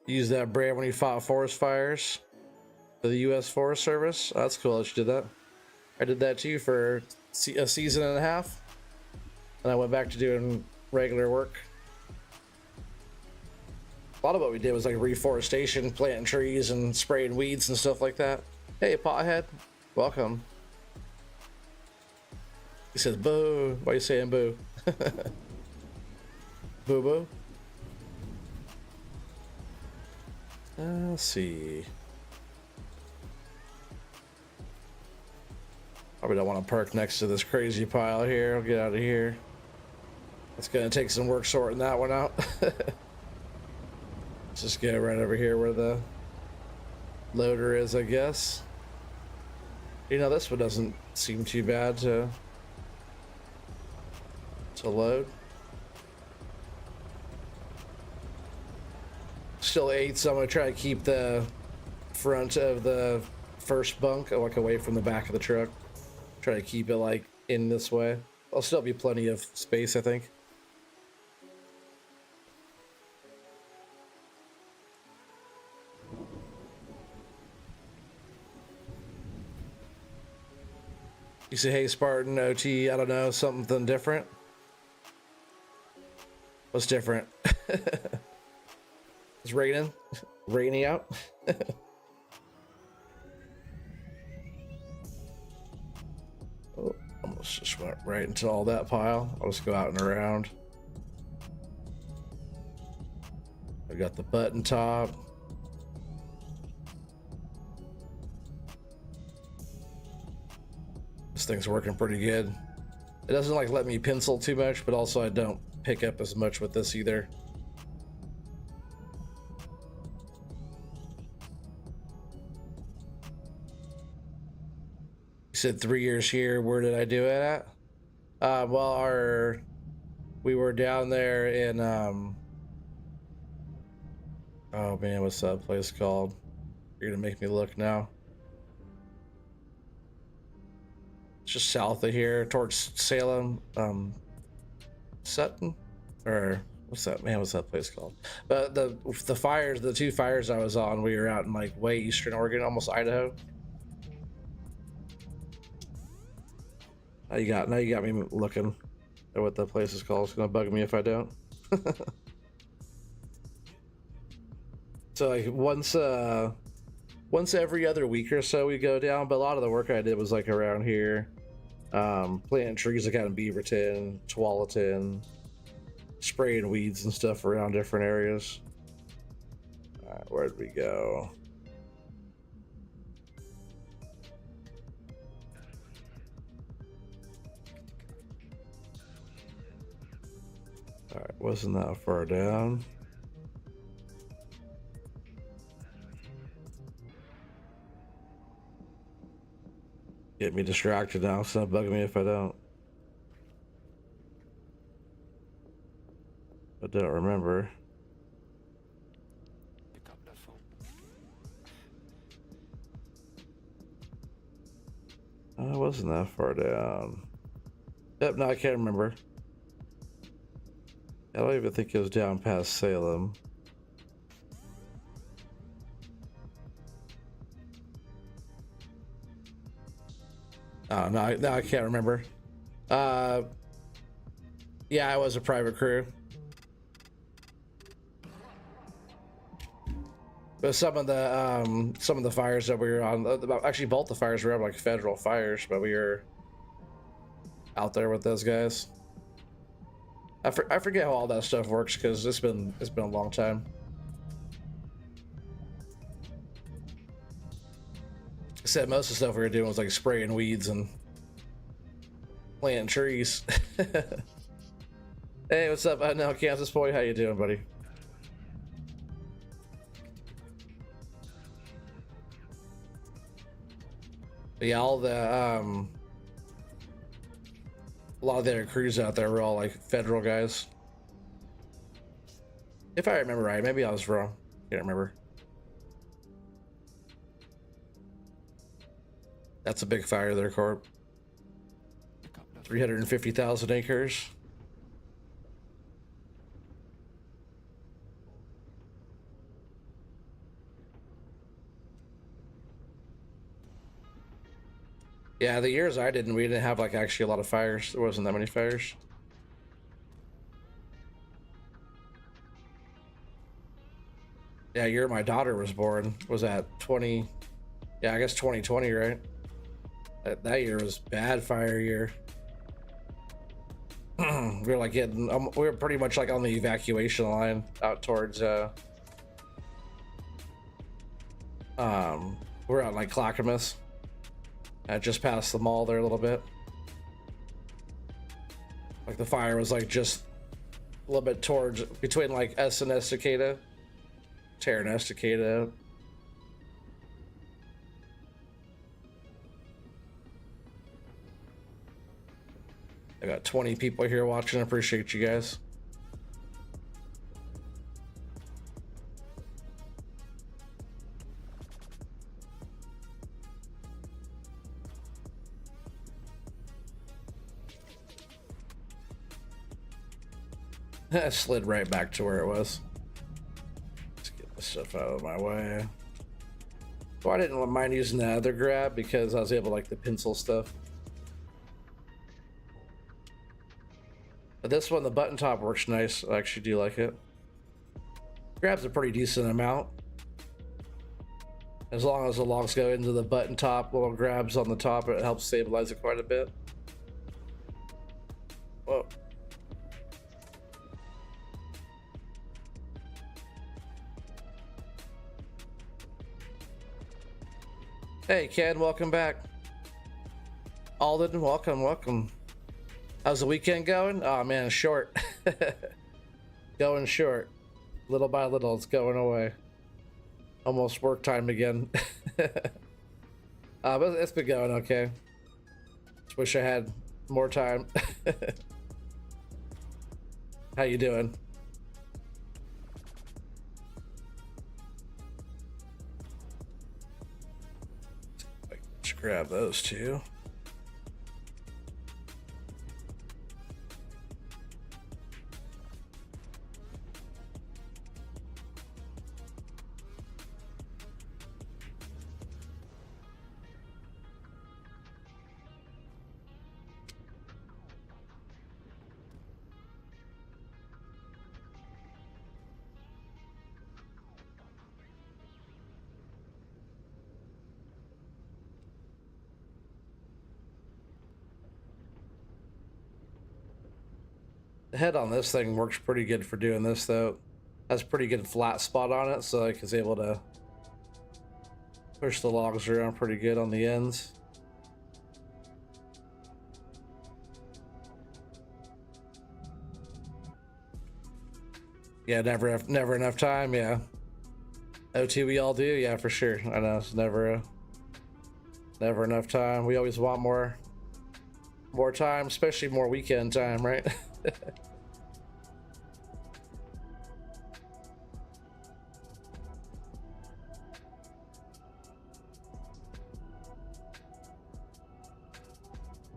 Use that brand when you fought forest fires for the U.S. Forest Service. Oh, that's cool that you did that. I did that too for a season and a half, and I went back to doing regular work. A lot of what we did was like reforestation, planting trees and spraying weeds and stuff like that. Hey, pothead, welcome. He says, boo. Why are you saying boo? Boo boo. Let's see. Probably don't want to park next to this crazy pile here. I'll get out of here. It's gonna take some work sorting that one out. Let's just get right over here where the loader is, I guess. You know, this one doesn't seem too bad to load. Still 8, so I'm gonna try to keep the front of the first bunk like away from the back of the truck. Try to keep it like in this way. There'll still be plenty of space, I think. You say, hey Spartan, OT, I don't know, something different. What's different? It's raining. Rainy out. Oh, almost just went right into all that pile. I'll just go out and around. I got the button top. This thing's working pretty good. It doesn't like let me pencil too much, but also I don't pick up as much with this either. You said 3 years here. Where did I do it at? Well, we were down there in oh man, what's that place called? You're gonna make me look now. It's just south of here, towards Salem, Sutton, or what's that? Man, what's that place called? But the fires, the 2 fires I was on, we were out in like way eastern Oregon, almost Idaho. Now you got me looking at what that place is called. It's gonna bug me if I don't. So like once every other week or so we go down, but a lot of the work I did was like around here, planting trees like out in Beaverton, Tualatin, spraying weeds and stuff around different areas. All right, where did we go? All right, wasn't that far down. Get me distracted now, so it's not bugging me if I don't. I don't remember. I wasn't that far down. Yep, no, I can't remember. I don't even think it was down past Salem. Oh, no, I can't remember. Yeah, I was a private crew. But some of the fires that we were on, actually both the fires were like federal fires, but we were out there with those guys. I forget how all that stuff works because it's been a long time. I said most of the stuff we were doing was like spraying weeds and planting trees. Hey, what's up? No, Kansas boy, how you doing, buddy? But yeah, all the a lot of their crews out there were all like federal guys. If I remember right, maybe I was wrong. Can't remember. That's a big fire there, Corp. 350,000 acres. Yeah, the years we didn't have like actually a lot of fires. There wasn't that many fires. Yeah, year my daughter was born was at 20. Yeah, I guess 2020, right? That year was bad fire year. We were like getting, we were pretty much like on the evacuation line out towards, we're at like Clackamas. Just past the mall there a little bit. Like the fire was like just a little bit towards, between like S and Estacada. Tearing Estacada out. I got 20 people here watching. I appreciate you guys. I slid right back to where it was. Let's get this stuff out of my way. So I didn't mind using the other grab because I was able to like the pencil stuff. But this one, the button top works nice. I actually do like it. Grabs a pretty decent amount. As long as the logs go into the button top, little grabs on the top, it helps stabilize it quite a bit. Whoa. Hey Ken, welcome back. Alden, welcome. How's the weekend going? Oh man, short. Going short. Little by little, it's going away. Almost work time again. But it's been going okay. Just wish I had more time. How you doing? Let's grab those two. The head on this thing works pretty good for doing this though. Has pretty good flat spot on it, so I was able to push the logs around pretty good on the ends. Yeah, never enough time. Yeah, OT we all do. Yeah, for sure. I know it's never enough time. We always want more time, especially more weekend time, right?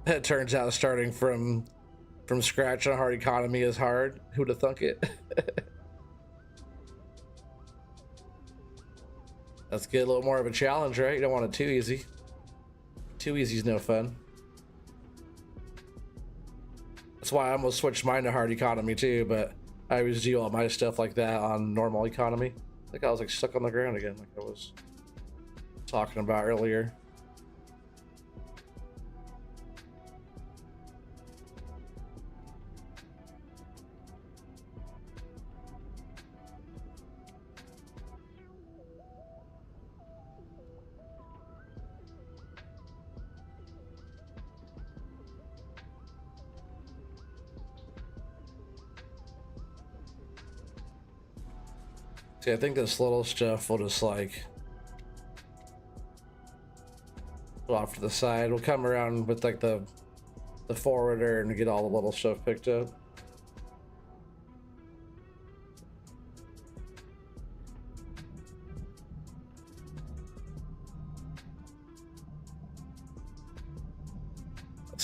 It turns out starting from scratch on a hard economy is hard. Who'd have thunk it? Let's get a little more of a challenge, right? You don't want it too easy. Too easy is no fun. That's why I almost switched mine to hard economy too, but I always do all my stuff like that on normal economy. I think I was like stuck on the ground again, like I was talking about earlier. See, I think this little stuff will just like go off to the side. We'll come around with like the forwarder and get all the little stuff picked up.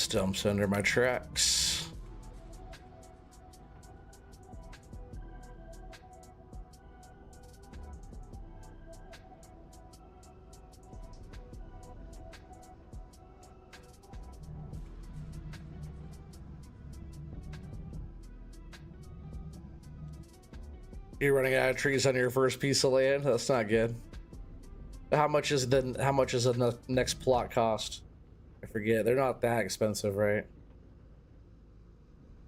Stumps under my tracks. You're running out of trees on your first piece of land. That's not good. How much is the next plot cost? I forget. They're not that expensive, right?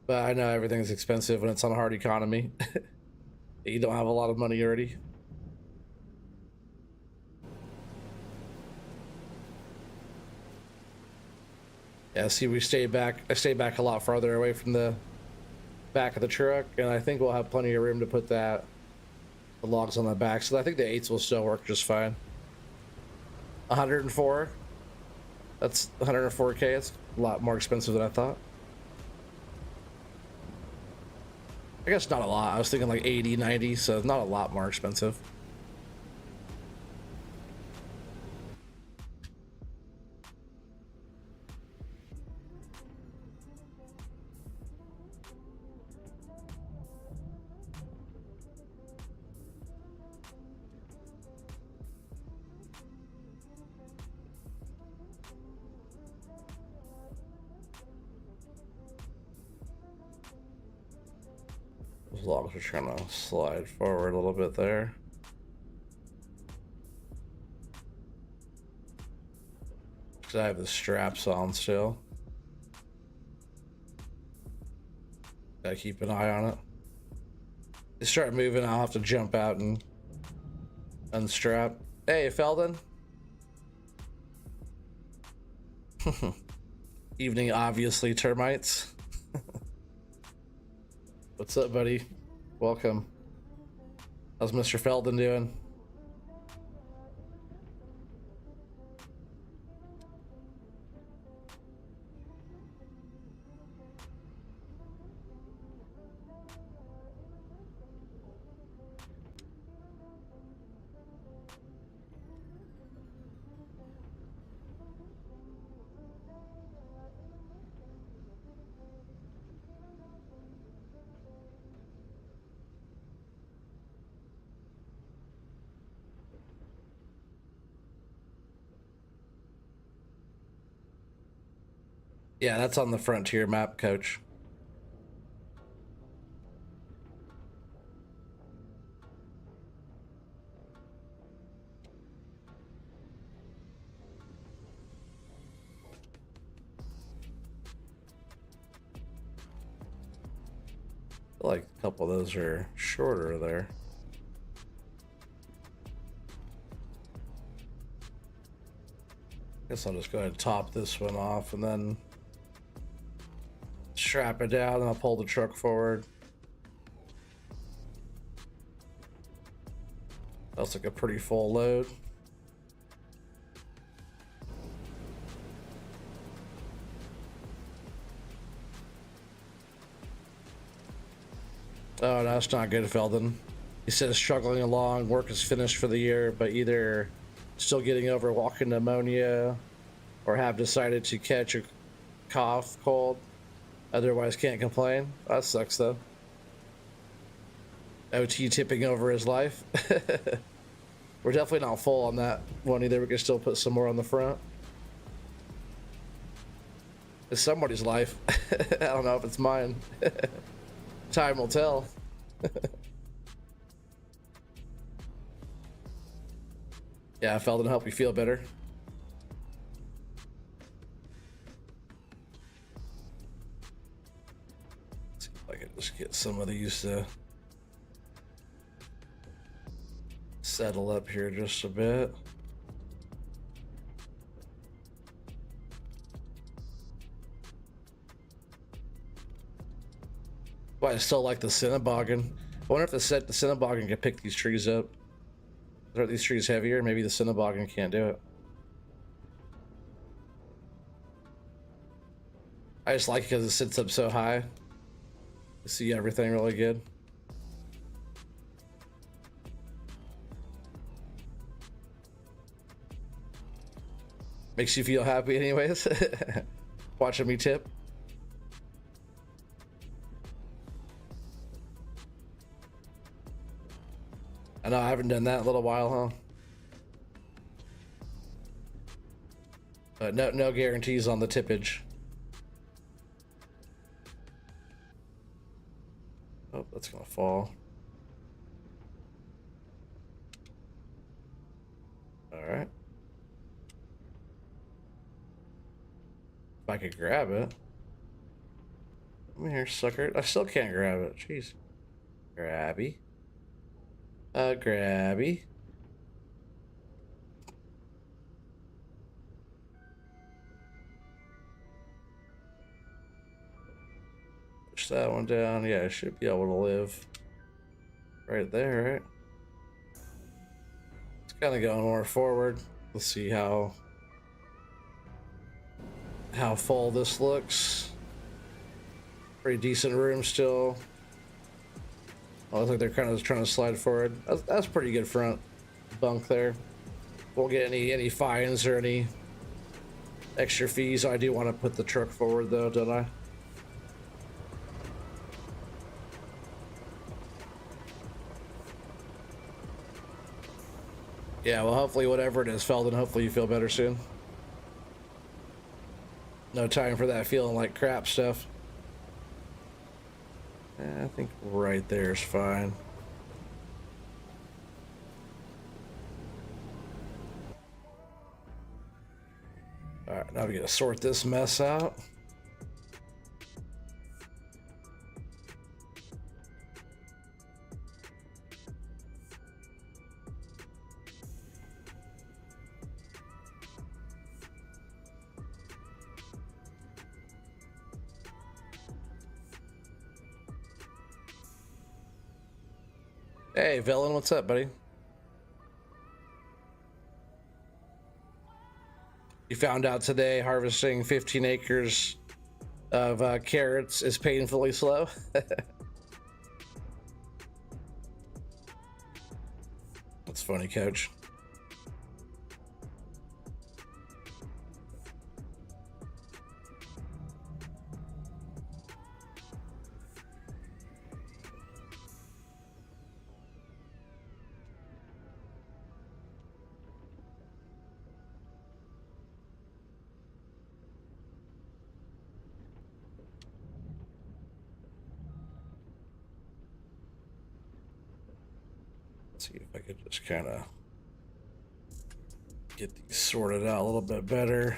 But I know everything's expensive when it's on a hard economy. You don't have a lot of money already. Yeah, see, I stay back a lot farther away from the back of the truck, and I think we'll have plenty of room to put the logs on the back. So I think the 8s will still work just fine. 104. That's 104K. It's a lot more expensive than I thought. I guess not a lot. I was thinking like 80, 90, so not a lot more expensive. Those logs are trying to slide forward a little bit there. Because I have the straps on still. Gotta keep an eye on it. They start moving, I'll have to jump out and unstrap. Hey, Felden. Evening, obviously, termites. What's up, buddy? Welcome. How's Mr. Felden doing? Yeah, that's on the Frontier map, Coach. I feel like a couple of those are shorter there. Guess I'll just go ahead and top this one off and then strap it down, and I'll pull the truck forward. That's like a pretty full load. Oh, no, that's not good, Felden. He says struggling along, work is finished for the year, but either still getting over walking pneumonia or have decided to catch a cough, cold. Otherwise, can't complain. That sucks, though. OT tipping over his life. We're definitely not full on that one either. We can still put some more on the front. It's somebody's life. I don't know if it's mine. Time will tell. Yeah, I felt it help you feel better. See if I can just get some of these to settle up here just a bit. But I still like the Cinnaboggan. I wonder if the Cinnaboggan can pick these trees up. Are these trees heavier? Maybe the Cinnaboggan can't do it. I just like it because it sits up so high. You see everything really good. Makes you feel happy anyways. Watching me tip. I know I haven't done that in a little while, huh? But no guarantees on the tippage. Oh, that's gonna fall. All right. If I could grab it. Come here, sucker. I still can't grab it. Jeez. Grabby. Grabby. Push that one down. Yeah, I should be able to live right there, right? It's kind of going more forward. Let's see how full this looks. Pretty decent room still. Oh, looks like they're kind of trying to slide forward. That's pretty good front bunk there. Won't get any fines or any extra fees. I do want to put the truck forward though, don't I? Yeah, well, hopefully whatever it is, Feldon, hopefully you feel better soon. No time for that feeling like crap stuff. I think right there is fine. All right, now we gotta sort this mess out. Hey, Villain, what's up, buddy? You found out today harvesting 15 acres of carrots is painfully slow. That's funny, Coach. See if I could just kind of get these sorted out a little bit better.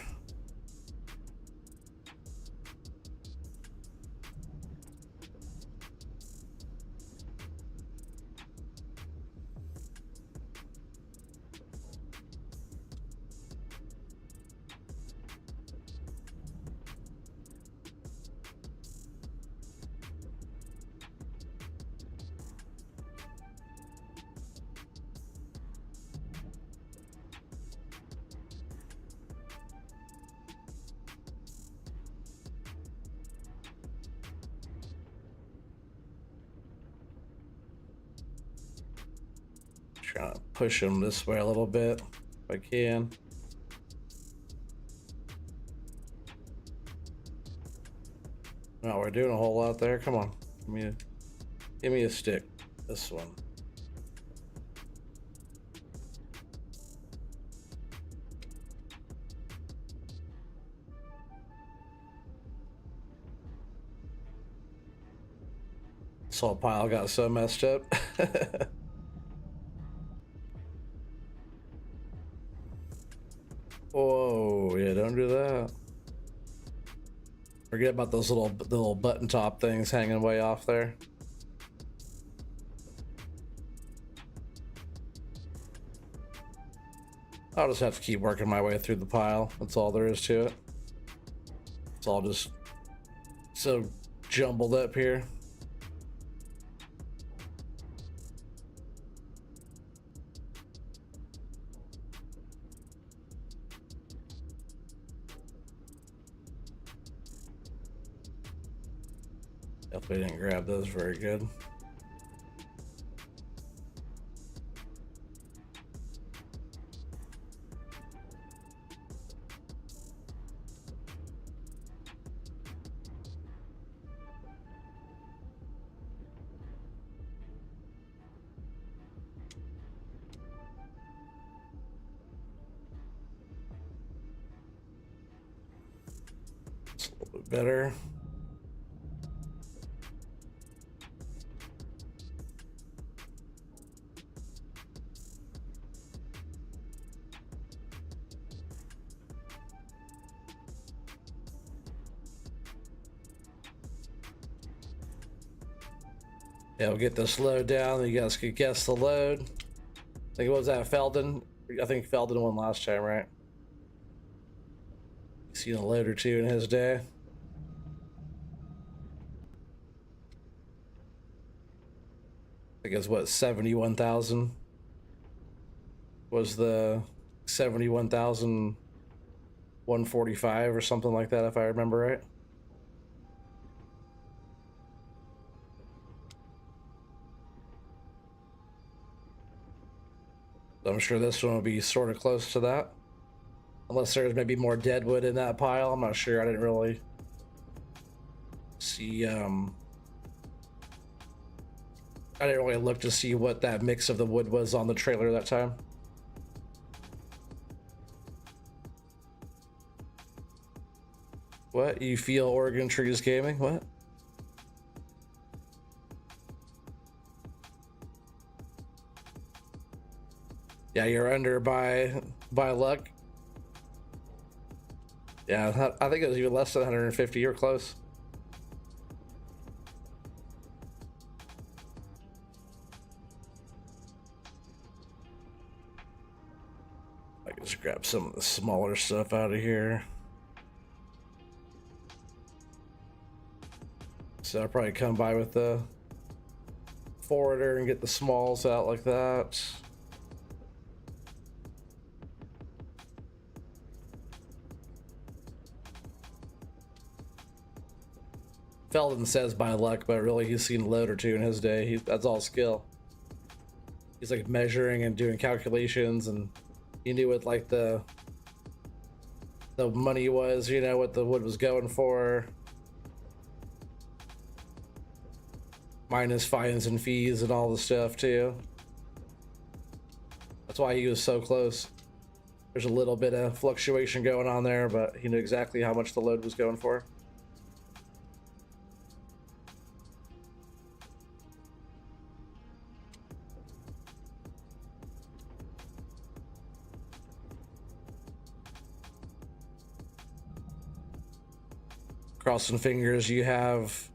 Trying to push them this way a little bit if I can. No, we're doing a whole lot there. Come on, give me a stick. This one. This whole pile got so messed up. Whoa, yeah, don't do that. Forget about those little button top things hanging way off there. I'll just have to keep working my way through the pile. That's all there is to it. It's all just so jumbled up here. Definitely didn't grab those very good. better. Yeah, we'll get this load down. You guys could guess the load. I think it was that Felden. I think Felden won last time, right? Seen a load or two in his day. I think it's what, 71,000 was the 71,145 or something like that, if I remember right. I'm sure this one will be sort of close to that. Unless there's maybe more deadwood in that pile. I'm not sure. I didn't really see, I didn't really look to see what that mix of the wood was on the trailer that time. What? You feel Oregon Trees Gaming? What? Yeah, you're under by luck. Yeah, I think it was even less than 150. You're close. I can just grab some of the smaller stuff out of here. So I'll probably come by with the forwarder and get the smalls out like that. Felden says by luck, but really he's seen a load or two in his day. That's all skill. He's like measuring and doing calculations, and he knew what like the money was, you know, what the wood was going for. Minus fines and fees and all the stuff too. That's why he was so close. There's a little bit of fluctuation going on there, but he knew exactly how much the load was going for. Crossing fingers you have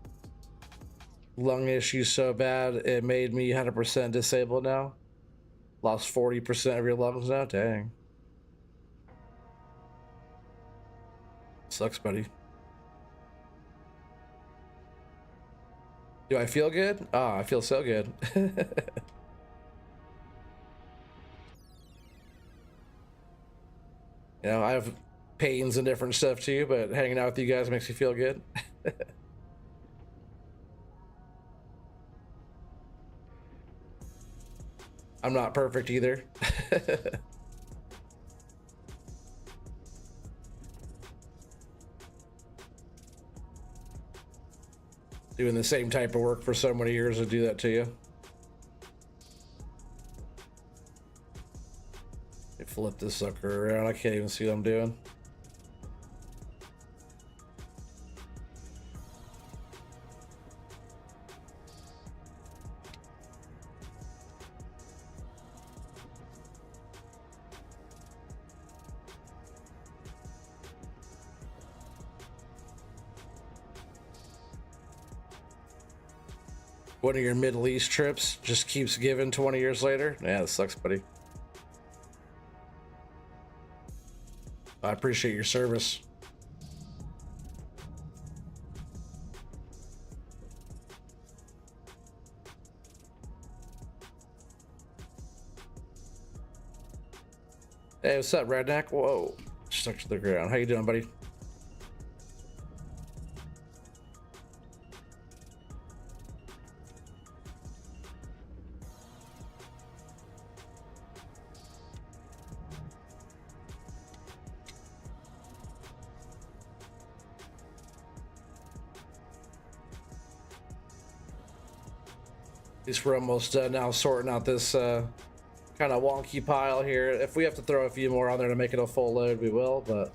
lung issues so bad it made me 100% disabled now. Lost 40% of your lungs now. Dang. Sucks, buddy. Do I feel good? Oh, I feel so good. You know, I have pains and different stuff too, but hanging out with you guys makes me feel good. I'm not perfect either. Doing the same type of work for so many years to do that to you. Let me flip this sucker around. I can't even see what I'm doing. One of your Middle East trips just keeps giving 20 years later. Yeah, that sucks, buddy. I appreciate your service. Hey, what's up, redneck? Whoa, stuck to the ground. How you doing, buddy? At least we're almost now sorting out this kind of wonky pile here. If we have to throw a few more on there to make it a full load, we will, but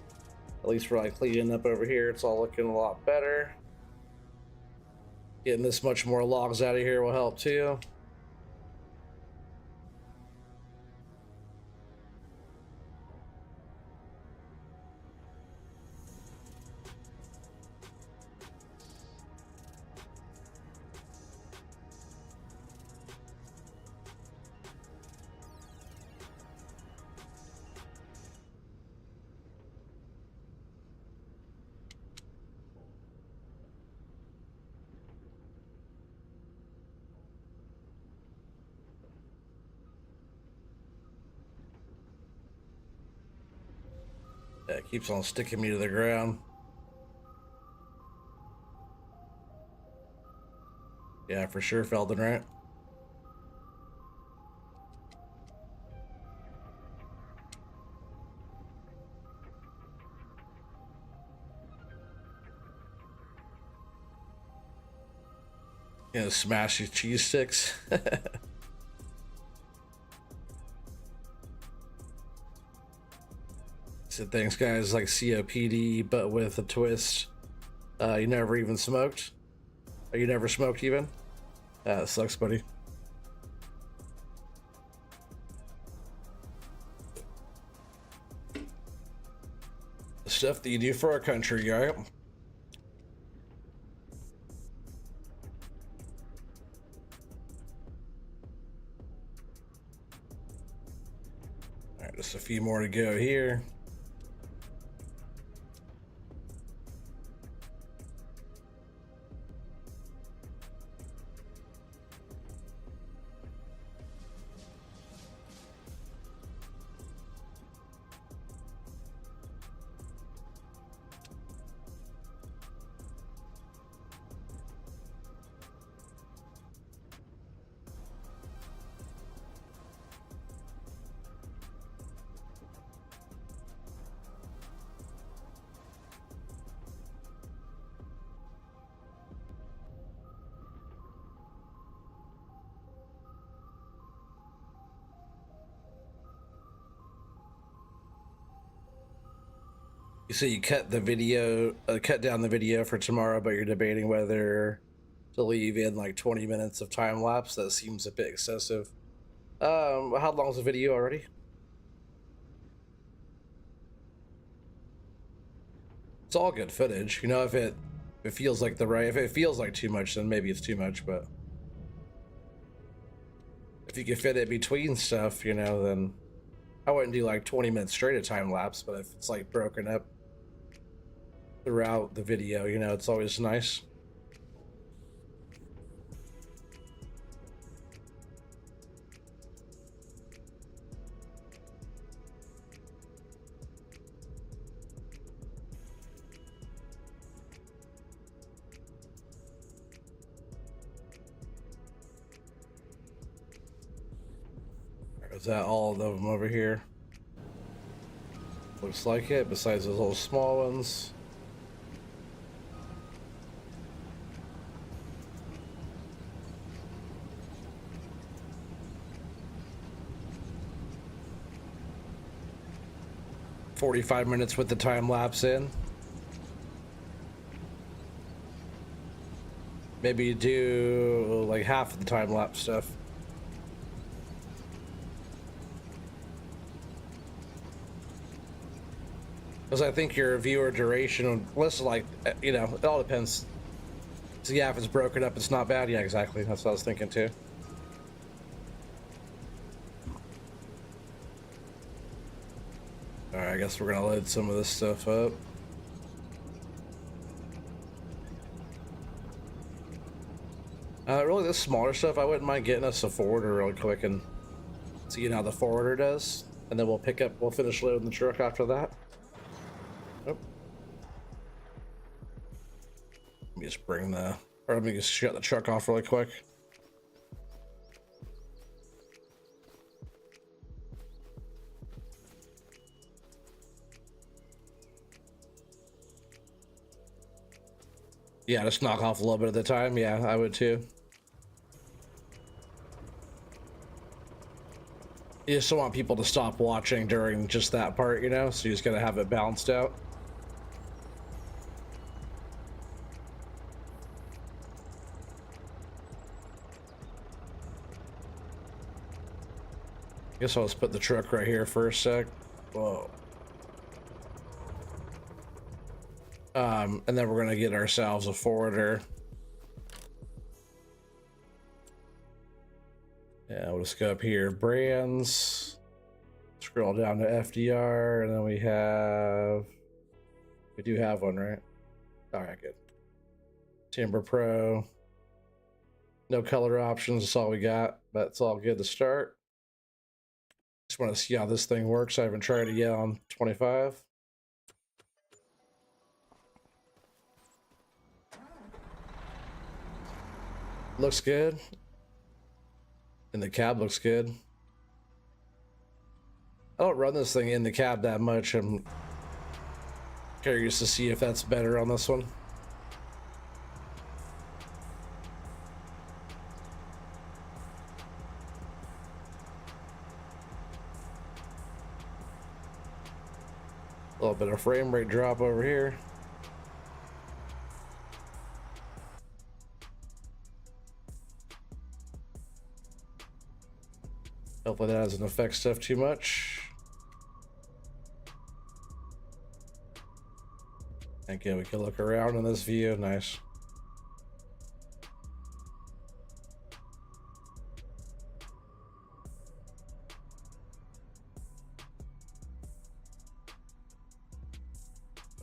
At least we're like cleaning up over here. It's all looking a lot better. Getting this much more logs out of here will help too. Yeah, it keeps on sticking me to the ground. Yeah, for sure, Felden, right? You know, smash these cheese sticks. So thanks, guys. Like COPD, but with a twist. You never even smoked? Or you never smoked even? That sucks, buddy. The stuff that you do for our country, right? Alright, just a few more to go here. You say you cut the video, cut down the video for tomorrow, but you're debating whether to leave in like 20 minutes of time lapse. That seems a bit excessive. How long is the video already? It's all good footage. You know, if it feels like if it feels like too much, then maybe it's too much. But if you can fit it between stuff, you know, then I wouldn't do like 20 minutes straight of time lapse. But if it's like broken up throughout the video, you know, it's always nice. Is that all of them over here? Looks like it, besides those little small ones. "45 minutes with the time lapse in." Maybe do like half of the time lapse stuff. Because I think your viewer duration, less like, you know, it all depends. So yeah, if it's broken up, it's not bad. Yeah, exactly. That's what I was thinking too. All right, I guess we're gonna load some of this stuff up. Really, this smaller stuff, I wouldn't mind getting us a forwarder really quick and seeing how the forwarder does, and then we'll finish loading the truck after that. Oh. Let me just shut the truck off really quick. Yeah, just knock off a little bit at the time. Yeah, I would too. You just don't want people to stop watching during just that part, you know? So you just gotta have it balanced out. Guess I'll just put the truck right here for a sec. Whoa. And then we're gonna get ourselves a forwarder. Yeah, we'll just go up here, brands, scroll down to FDR, and then we do have one, right? All right, good. Timber Pro, no color options, that's all we got, but it's all good to start. Just want to see how this thing works. I haven't tried it yet on 25. Looks good. And the cab looks good. I don't run this thing in the cab that much. I'm curious to see if that's better on this one. A little bit of frame rate drop over here. Hopefully that doesn't affect stuff too much. Again, we can look around in this view. Nice.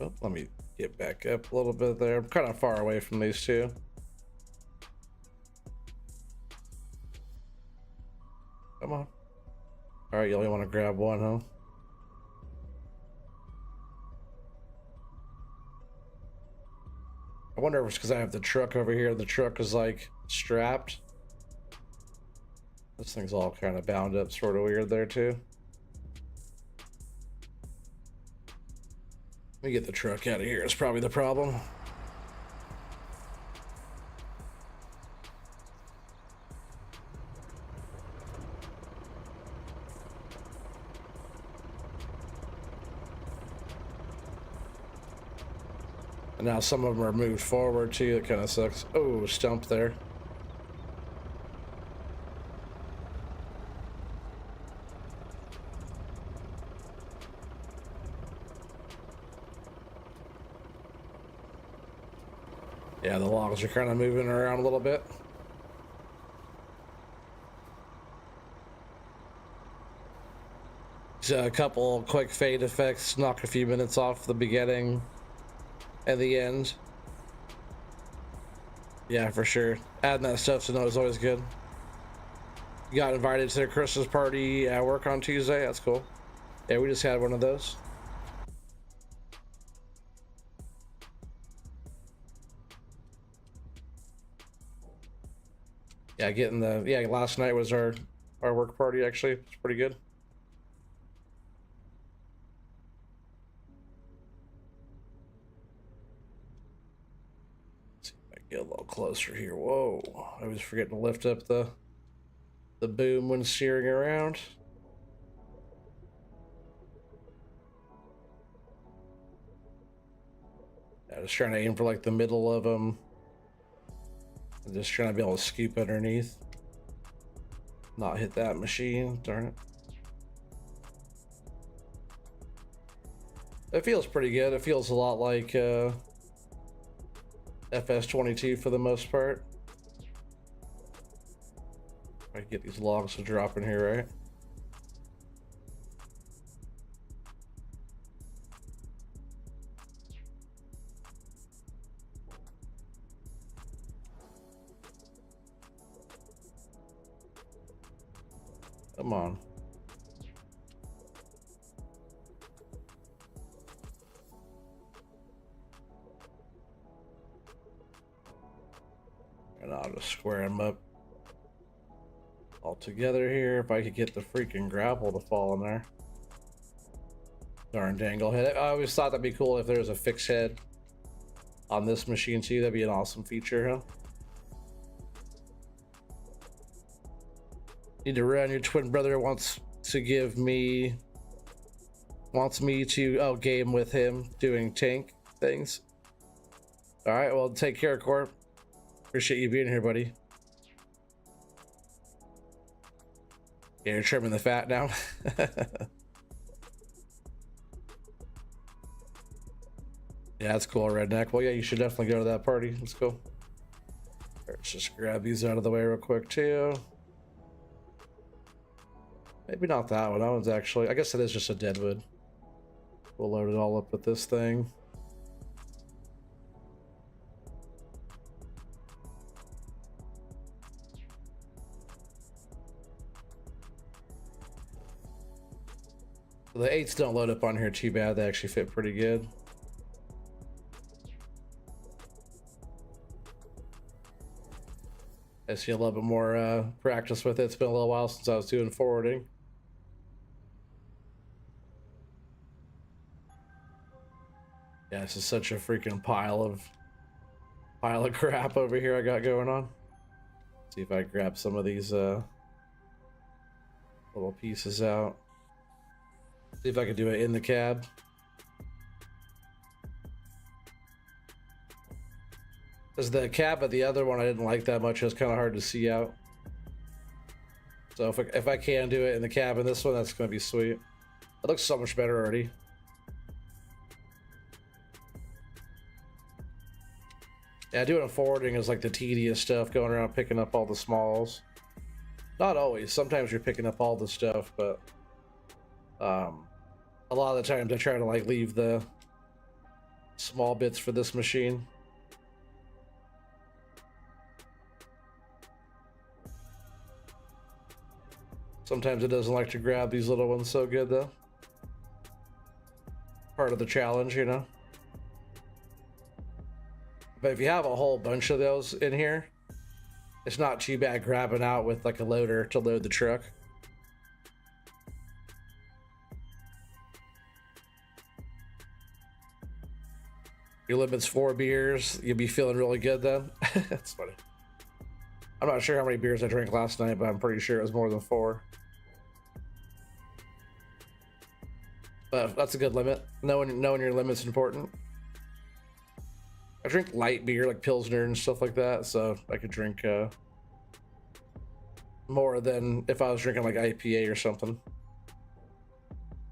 Oh, let me get back up a little bit there. I'm kind of far away from these two. Come on. All right, you only want to grab one, huh? I wonder if it's because I have the truck over here. The truck is like strapped. This thing's all kind of bound up, sort of weird there too. Let me get the truck out of here. It's probably the problem. And now some of them are moved forward too. That kind of sucks. Oh, stump there. Yeah, the logs are kind of moving around a little bit. So a couple quick fade effects, knock a few minutes off the beginning and the end. Yeah, for sure. Adding that stuff to know is always good. You got invited to the Christmas party at work on Tuesday. That's cool. Yeah, we just had one of those. Yeah, last night was our work party actually. It's pretty good. Let's see if I can get a little closer here. Whoa, I was forgetting to lift up the boom when steering around. I was trying to aim for like the middle of them. I'm just trying to be able to scoop underneath. Not hit that machine, darn it. It feels pretty good. It feels a lot like FS22 for the most part. I can get these logs to drop in here, right? Come on. And I'll just square them up all together here. If I could get the freaking grapple to fall in there. Darn dangle head. I always thought that'd be cool if there was a fixed head on this machine too. That'd be an awesome feature, huh? Need to run. Your twin brother wants me to game with him doing tank things. All right, well, take care, Corp. Appreciate you being here, buddy. Yeah, you're trimming the fat now. Yeah, that's cool, redneck. Well, yeah, you should definitely go to that party. Let's go. Let's just grab these out of the way real quick too. Maybe not that one. That one's actually, I guess it is just a deadwood. We'll load it all up with this thing. The 8s don't load up on here too bad. They actually fit pretty good. I see a little bit more practice with it. It's been a little while since I was doing forwarding. Yeah, this is such a freaking pile of crap over here I got going on. See if I can grab some of these little pieces out. See if I can do it in the cab. Because the cab of the other one I didn't like that much. It was kind of hard to see out. So if I can do it in the cab in this one, that's going to be sweet. It looks so much better already. Yeah, doing forwarding is like the tedious stuff, going around picking up all the smalls. Not always. Sometimes you're picking up all the stuff, but a lot of the times I try to like leave the small bits for this machine. Sometimes it doesn't like to grab these little ones so good though. Part of the challenge, you know. But if you have a whole bunch of those in here, it's not too bad grabbing out with like a loader to load the truck. Your limit's 4 beers, you'll be feeling really good then. That's funny. I'm not sure how many beers I drank last night, but I'm pretty sure it was more than 4. But that's a good limit. Knowing your limit's important. I drink light beer like Pilsner and stuff like that, so I could drink more than if I was drinking like IPA or something.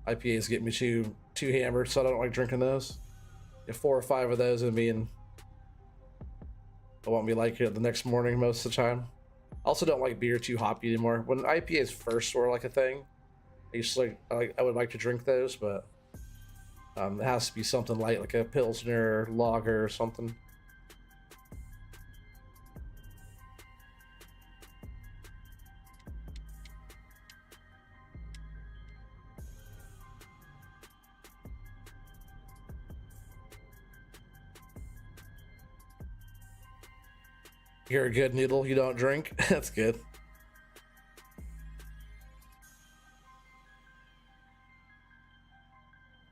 IPAs get me too hammered, so I don't like drinking those. Get 4 or 5 of those in me and I won't be like it the next morning most of the time. I also don't like beer too hoppy anymore. When IPAs first were like a thing, I used to I would like to drink those, but it has to be something light, like a Pilsner, lager, or something. You're a good noodle, you don't drink? That's good.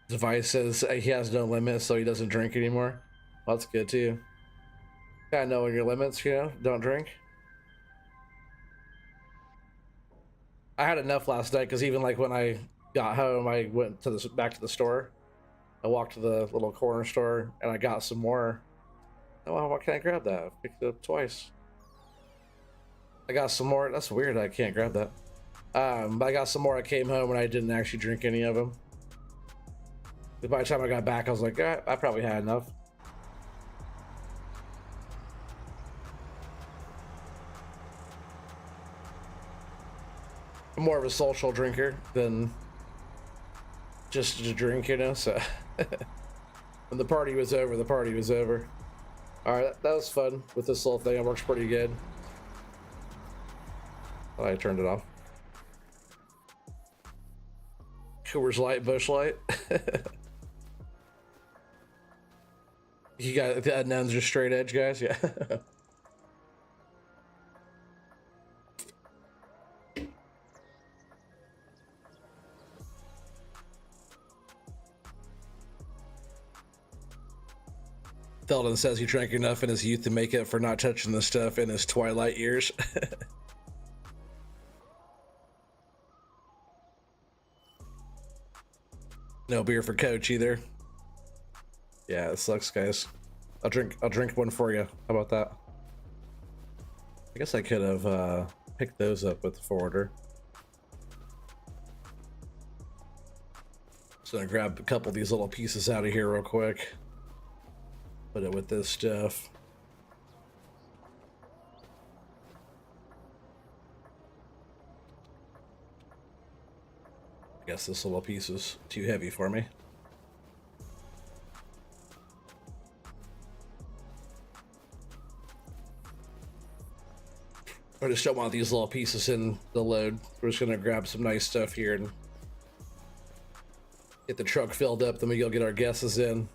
Device says he has no limit, so he doesn't drink anymore. Well, that's good too. Gotta know your limits, you know? Don't drink. I had enough last night because even like when I got home, I went to back to the store. I walked to the little corner store and I got some more. Oh, why can't I grab that? I picked it up twice. I got some more. That's weird. I can't grab that. But I got some more. I came home and I didn't actually drink any of them. But by the time I got back, I was like, I probably had enough. I'm more of a social drinker than just to drink, you know. So when the party was over, the party was over. All right, that was fun with this little thing. It works pretty good. Oh, I turned it off. Coors Light, Busch Light. You got the unknowns are straight edge, guys. Yeah. Theldon says he drank enough in his youth to make up for not touching the stuff in his twilight years. No beer for Coach either. Yeah, it sucks, guys. I'll drink one for you. How about that? I guess I could have picked those up with the forwarder. Just gonna grab a couple of these little pieces out of here real quick. Put it with this stuff. I guess this little piece is too heavy for me. I just don't want these little pieces in the load. We're just gonna grab some nice stuff here and get the truck filled up, then we go get our guesses in.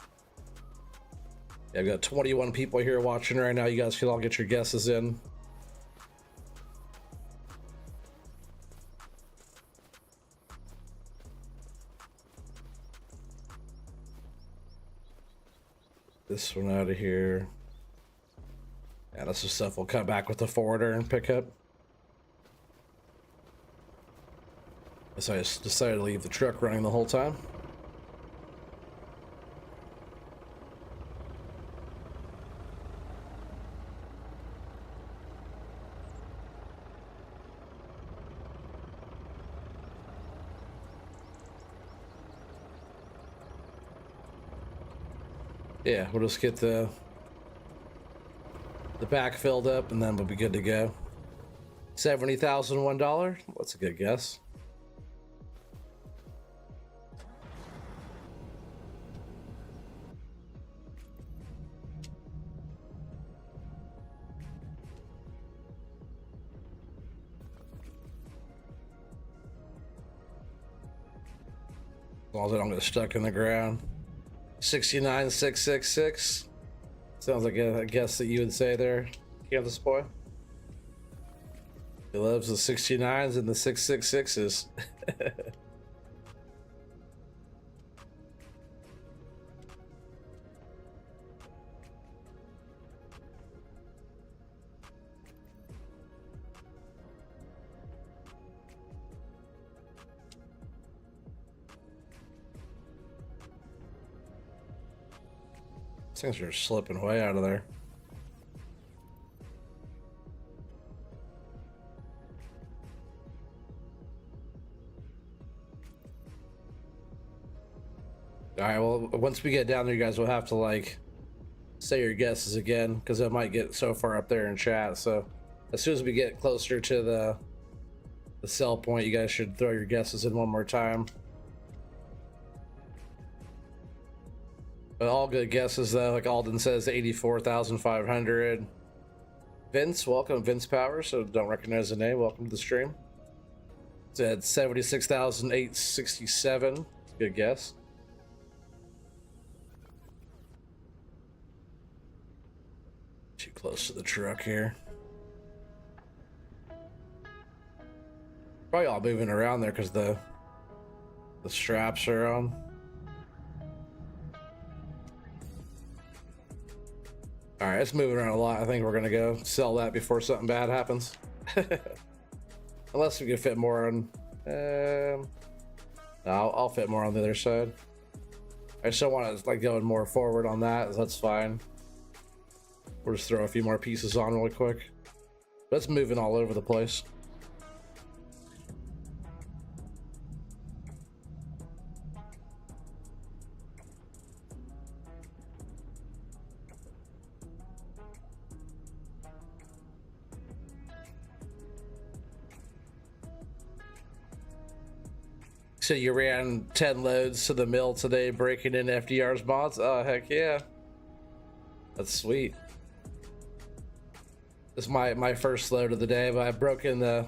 Yeah, I've got 21 people here watching right now. You guys can all get your guesses in. This one out of here. Yeah, that's the stuff we'll cut back with the forwarder and pick up. So I just decided to leave the truck running the whole time. Yeah, we'll just get the back filled up and then we'll be good to go. $70,001. That's a good guess. As long as I don't get stuck in the ground. 69666. Sounds like a guess that you would say there, Kansas boy. He loves the 69s and the 666s. Things are slipping way out of there. All right, well, once we get down there, you guys will have to like say your guesses again because I might get so far up there in chat. So as soon as we get closer to the sell point, you guys should throw your guesses in one more time. But all good guesses though. Like Alden says, 84,500. Vince, welcome, Vince Power. So don't recognize the name. Welcome to the stream. Said 76,867. Good guess. Too close to the truck here. Probably all moving around there because the straps are on. All right, it's moving around a lot. I think we're gonna go sell that before something bad happens. Unless we can fit more on. No, I'll fit more on the other side. I just don't want to like going more forward on that. That's fine. We'll just throw a few more pieces on really quick. But it's moving all over the place. So you ran 10 loads to the mill today, breaking in FDR's mods? Oh, heck yeah. That's sweet. This is my first load of the day, but I broke in the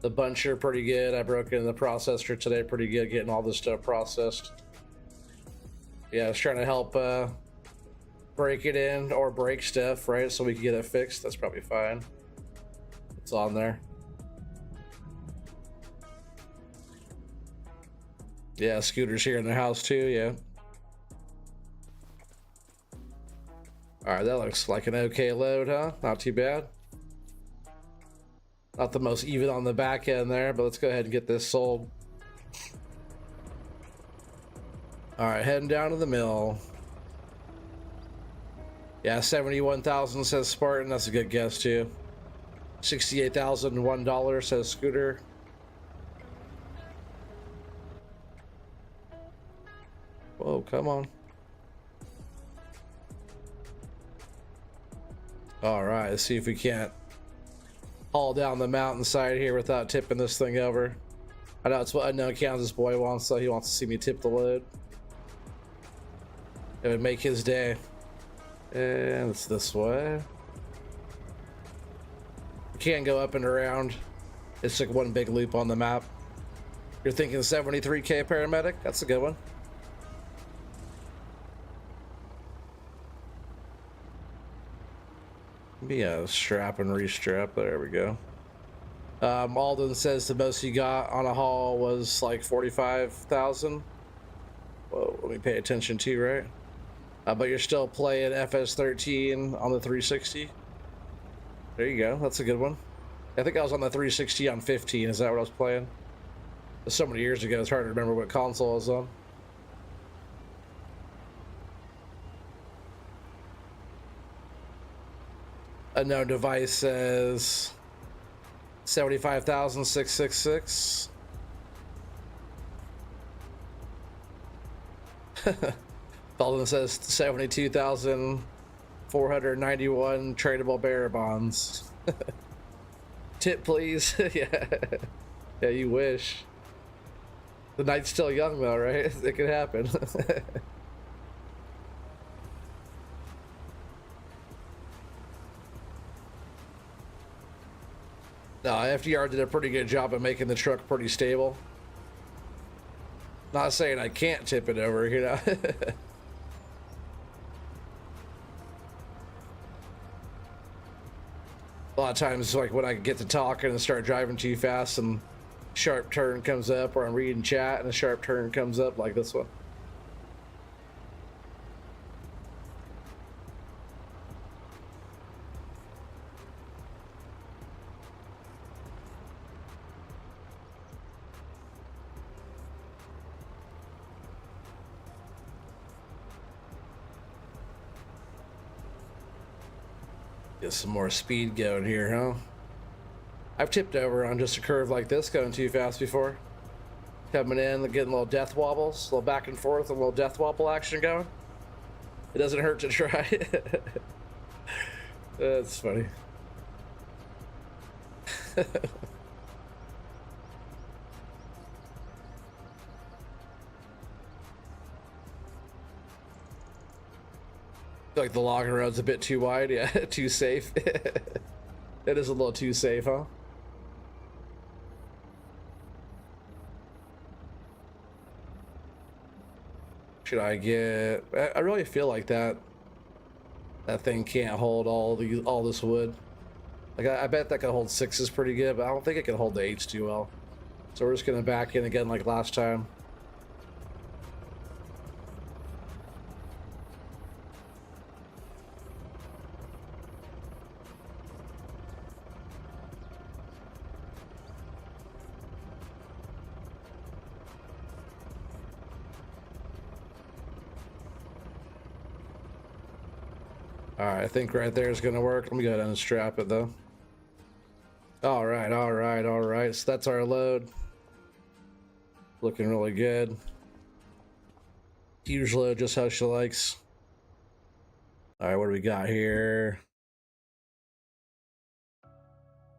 buncher pretty good. I broke in the processor today pretty good, getting all this stuff processed. Yeah, I was trying to help break it in or break stuff, right? So we can get it fixed. That's probably fine. It's on there. Yeah, Scooter's here in the house too, yeah. Alright, that looks like an okay load, huh? Not too bad. Not the most even on the back end there, but let's go ahead and get this sold. Alright, heading down to the mill. Yeah, 71,000 says Spartan, that's a good guess too. $68,001 says Scooter. come on. All right, let's see if we can't haul down the mountainside here without tipping this thing over. I know it's what I know Kansas boy wants, so he wants to see me tip the load. It would make his day. And it's this way. You can't go up and around. It's like one big loop on the map. You're thinking 73K paramedic? That's a good one. Yeah, strap and restrap. There we go. Alden says the most you got on a haul was like 45,000. Whoa, let me pay attention to you, right? But you're still playing FS13 on the 360. There you go. That's a good one. I think I was on the 360 on 15. Is that what I was playing? It's so many years ago. It's hard to remember what console I was on. Unknown device says 75,666. Alden says 72,491 tradable bearer bonds. Tip, please. Yeah. Yeah, you wish. The night's still young, though, right? It could happen. No, FDR did a pretty good job of making the truck pretty stable. Not saying I can't tip it over, you know. A lot of times, like when I get to talking and start driving too fast and sharp turn comes up, or I'm reading chat and a sharp turn comes up like this one. Get some more speed going here, huh? I've tipped over on just a curve like this going too fast before. Coming in, getting little death wobbles, a little back and forth, a little death wobble action going. It doesn't hurt to try. That's funny. Like the logging road's a bit too wide, yeah, too safe. It is a little too safe, huh? Should I get? I really feel like that thing can't hold all this wood. Like I bet that can hold 6s pretty good, but I don't think it can hold the 8s too well. So we're just gonna back in again like last time. All right, I think right there is gonna work. Let me go ahead and strap it though. All right, all right, all right. So that's our load. Looking really good. Huge load, just how she likes. All right, what do we got here?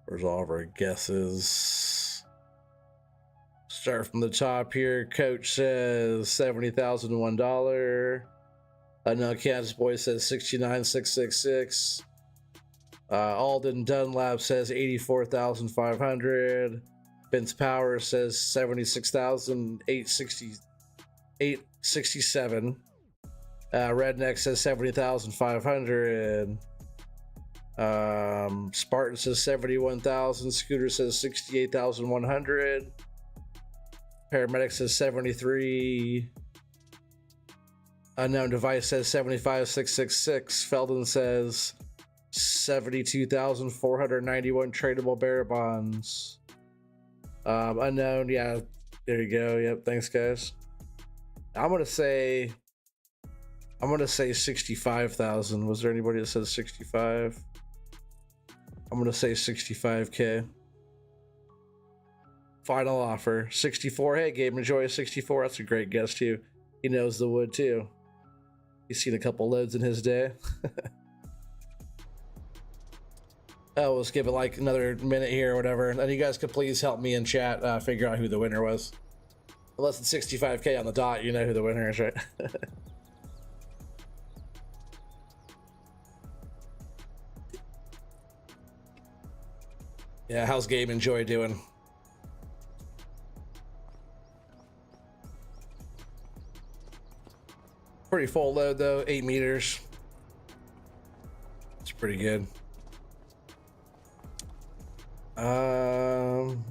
Where's all of our guesses? Start from the top here. Coach says $70,001. No, Kansas boy says 69,666. Alden Dunlap says 84,500. Vince Power says 76,867. Redneck says 70,500. Spartan says 71,000. Scooter says 68,100. Paramedic says 73. Unknown device says 75,666. Feldon says 72,491 tradable bearer bonds. Unknown, yeah, there you go. Yep, thanks guys. I'm gonna say 65,000. Was there anybody that says 65? I'm gonna say 65K. Final offer 64. Hey Gabe, enjoy a 64. That's a great guess too. He knows the wood too. He's seen a couple loads in his day. Oh, let's give it like another minute here or whatever. And you guys could please help me in chat figure out who the winner was. Less than 65K on the dot, you know who the winner is, right? Yeah, how's Game Enjoy doing? Pretty full load though, 8 meters. It's pretty good.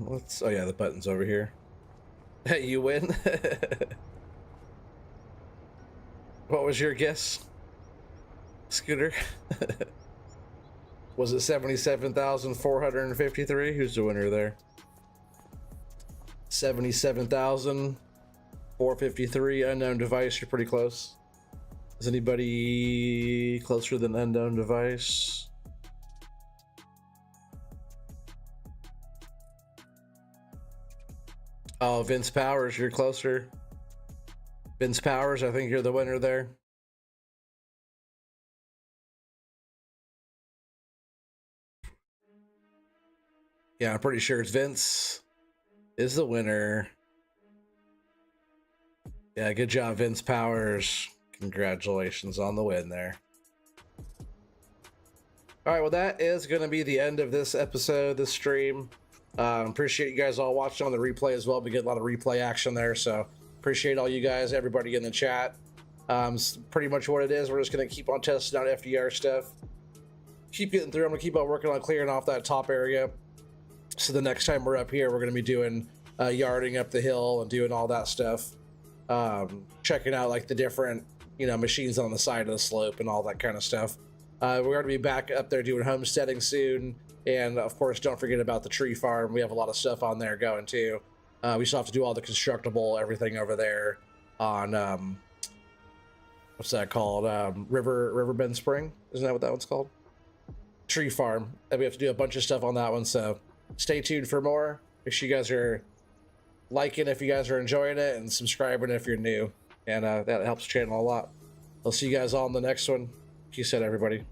Let's, oh yeah, the button's over here. You win. What was your guess, Scooter? Was it 77,453? Who's the winner there? 77,453. Unknown device. You're pretty close. Is anybody closer than unknown device? Oh, Vince Powers, you're closer. Vince Powers, I think you're the winner there. Yeah, I'm pretty sure it's Vince is the winner. Yeah, good job, Vince Powers. Congratulations on the win there. All right, well, that is going to be the end of this episode, this stream. Appreciate you guys all watching on the replay as well. We get a lot of replay action there, so appreciate all you guys, everybody in the chat. Pretty much what it is. We're just going to keep on testing out FDR stuff. Keep getting through. I'm going to keep on working on clearing off that top area. So the next time we're up here, we're going to be doing yarding up the hill and doing all that stuff. Checking out like the different, machines on the side of the slope and all that kind of stuff. We're going to be back up there doing homesteading soon. And of course, don't forget about the tree farm. We have a lot of stuff on there going too. We still have to do all the constructible, everything over there on, what's that called? Riverbend Spring. Isn't that what that one's called? Tree farm. And we have to do a bunch of stuff on that one. So stay tuned for more. Make sure you guys are liking if you guys are enjoying it and subscribing if you're new. And that helps the channel a lot. I'll see you guys all in the next one. Peace out, everybody.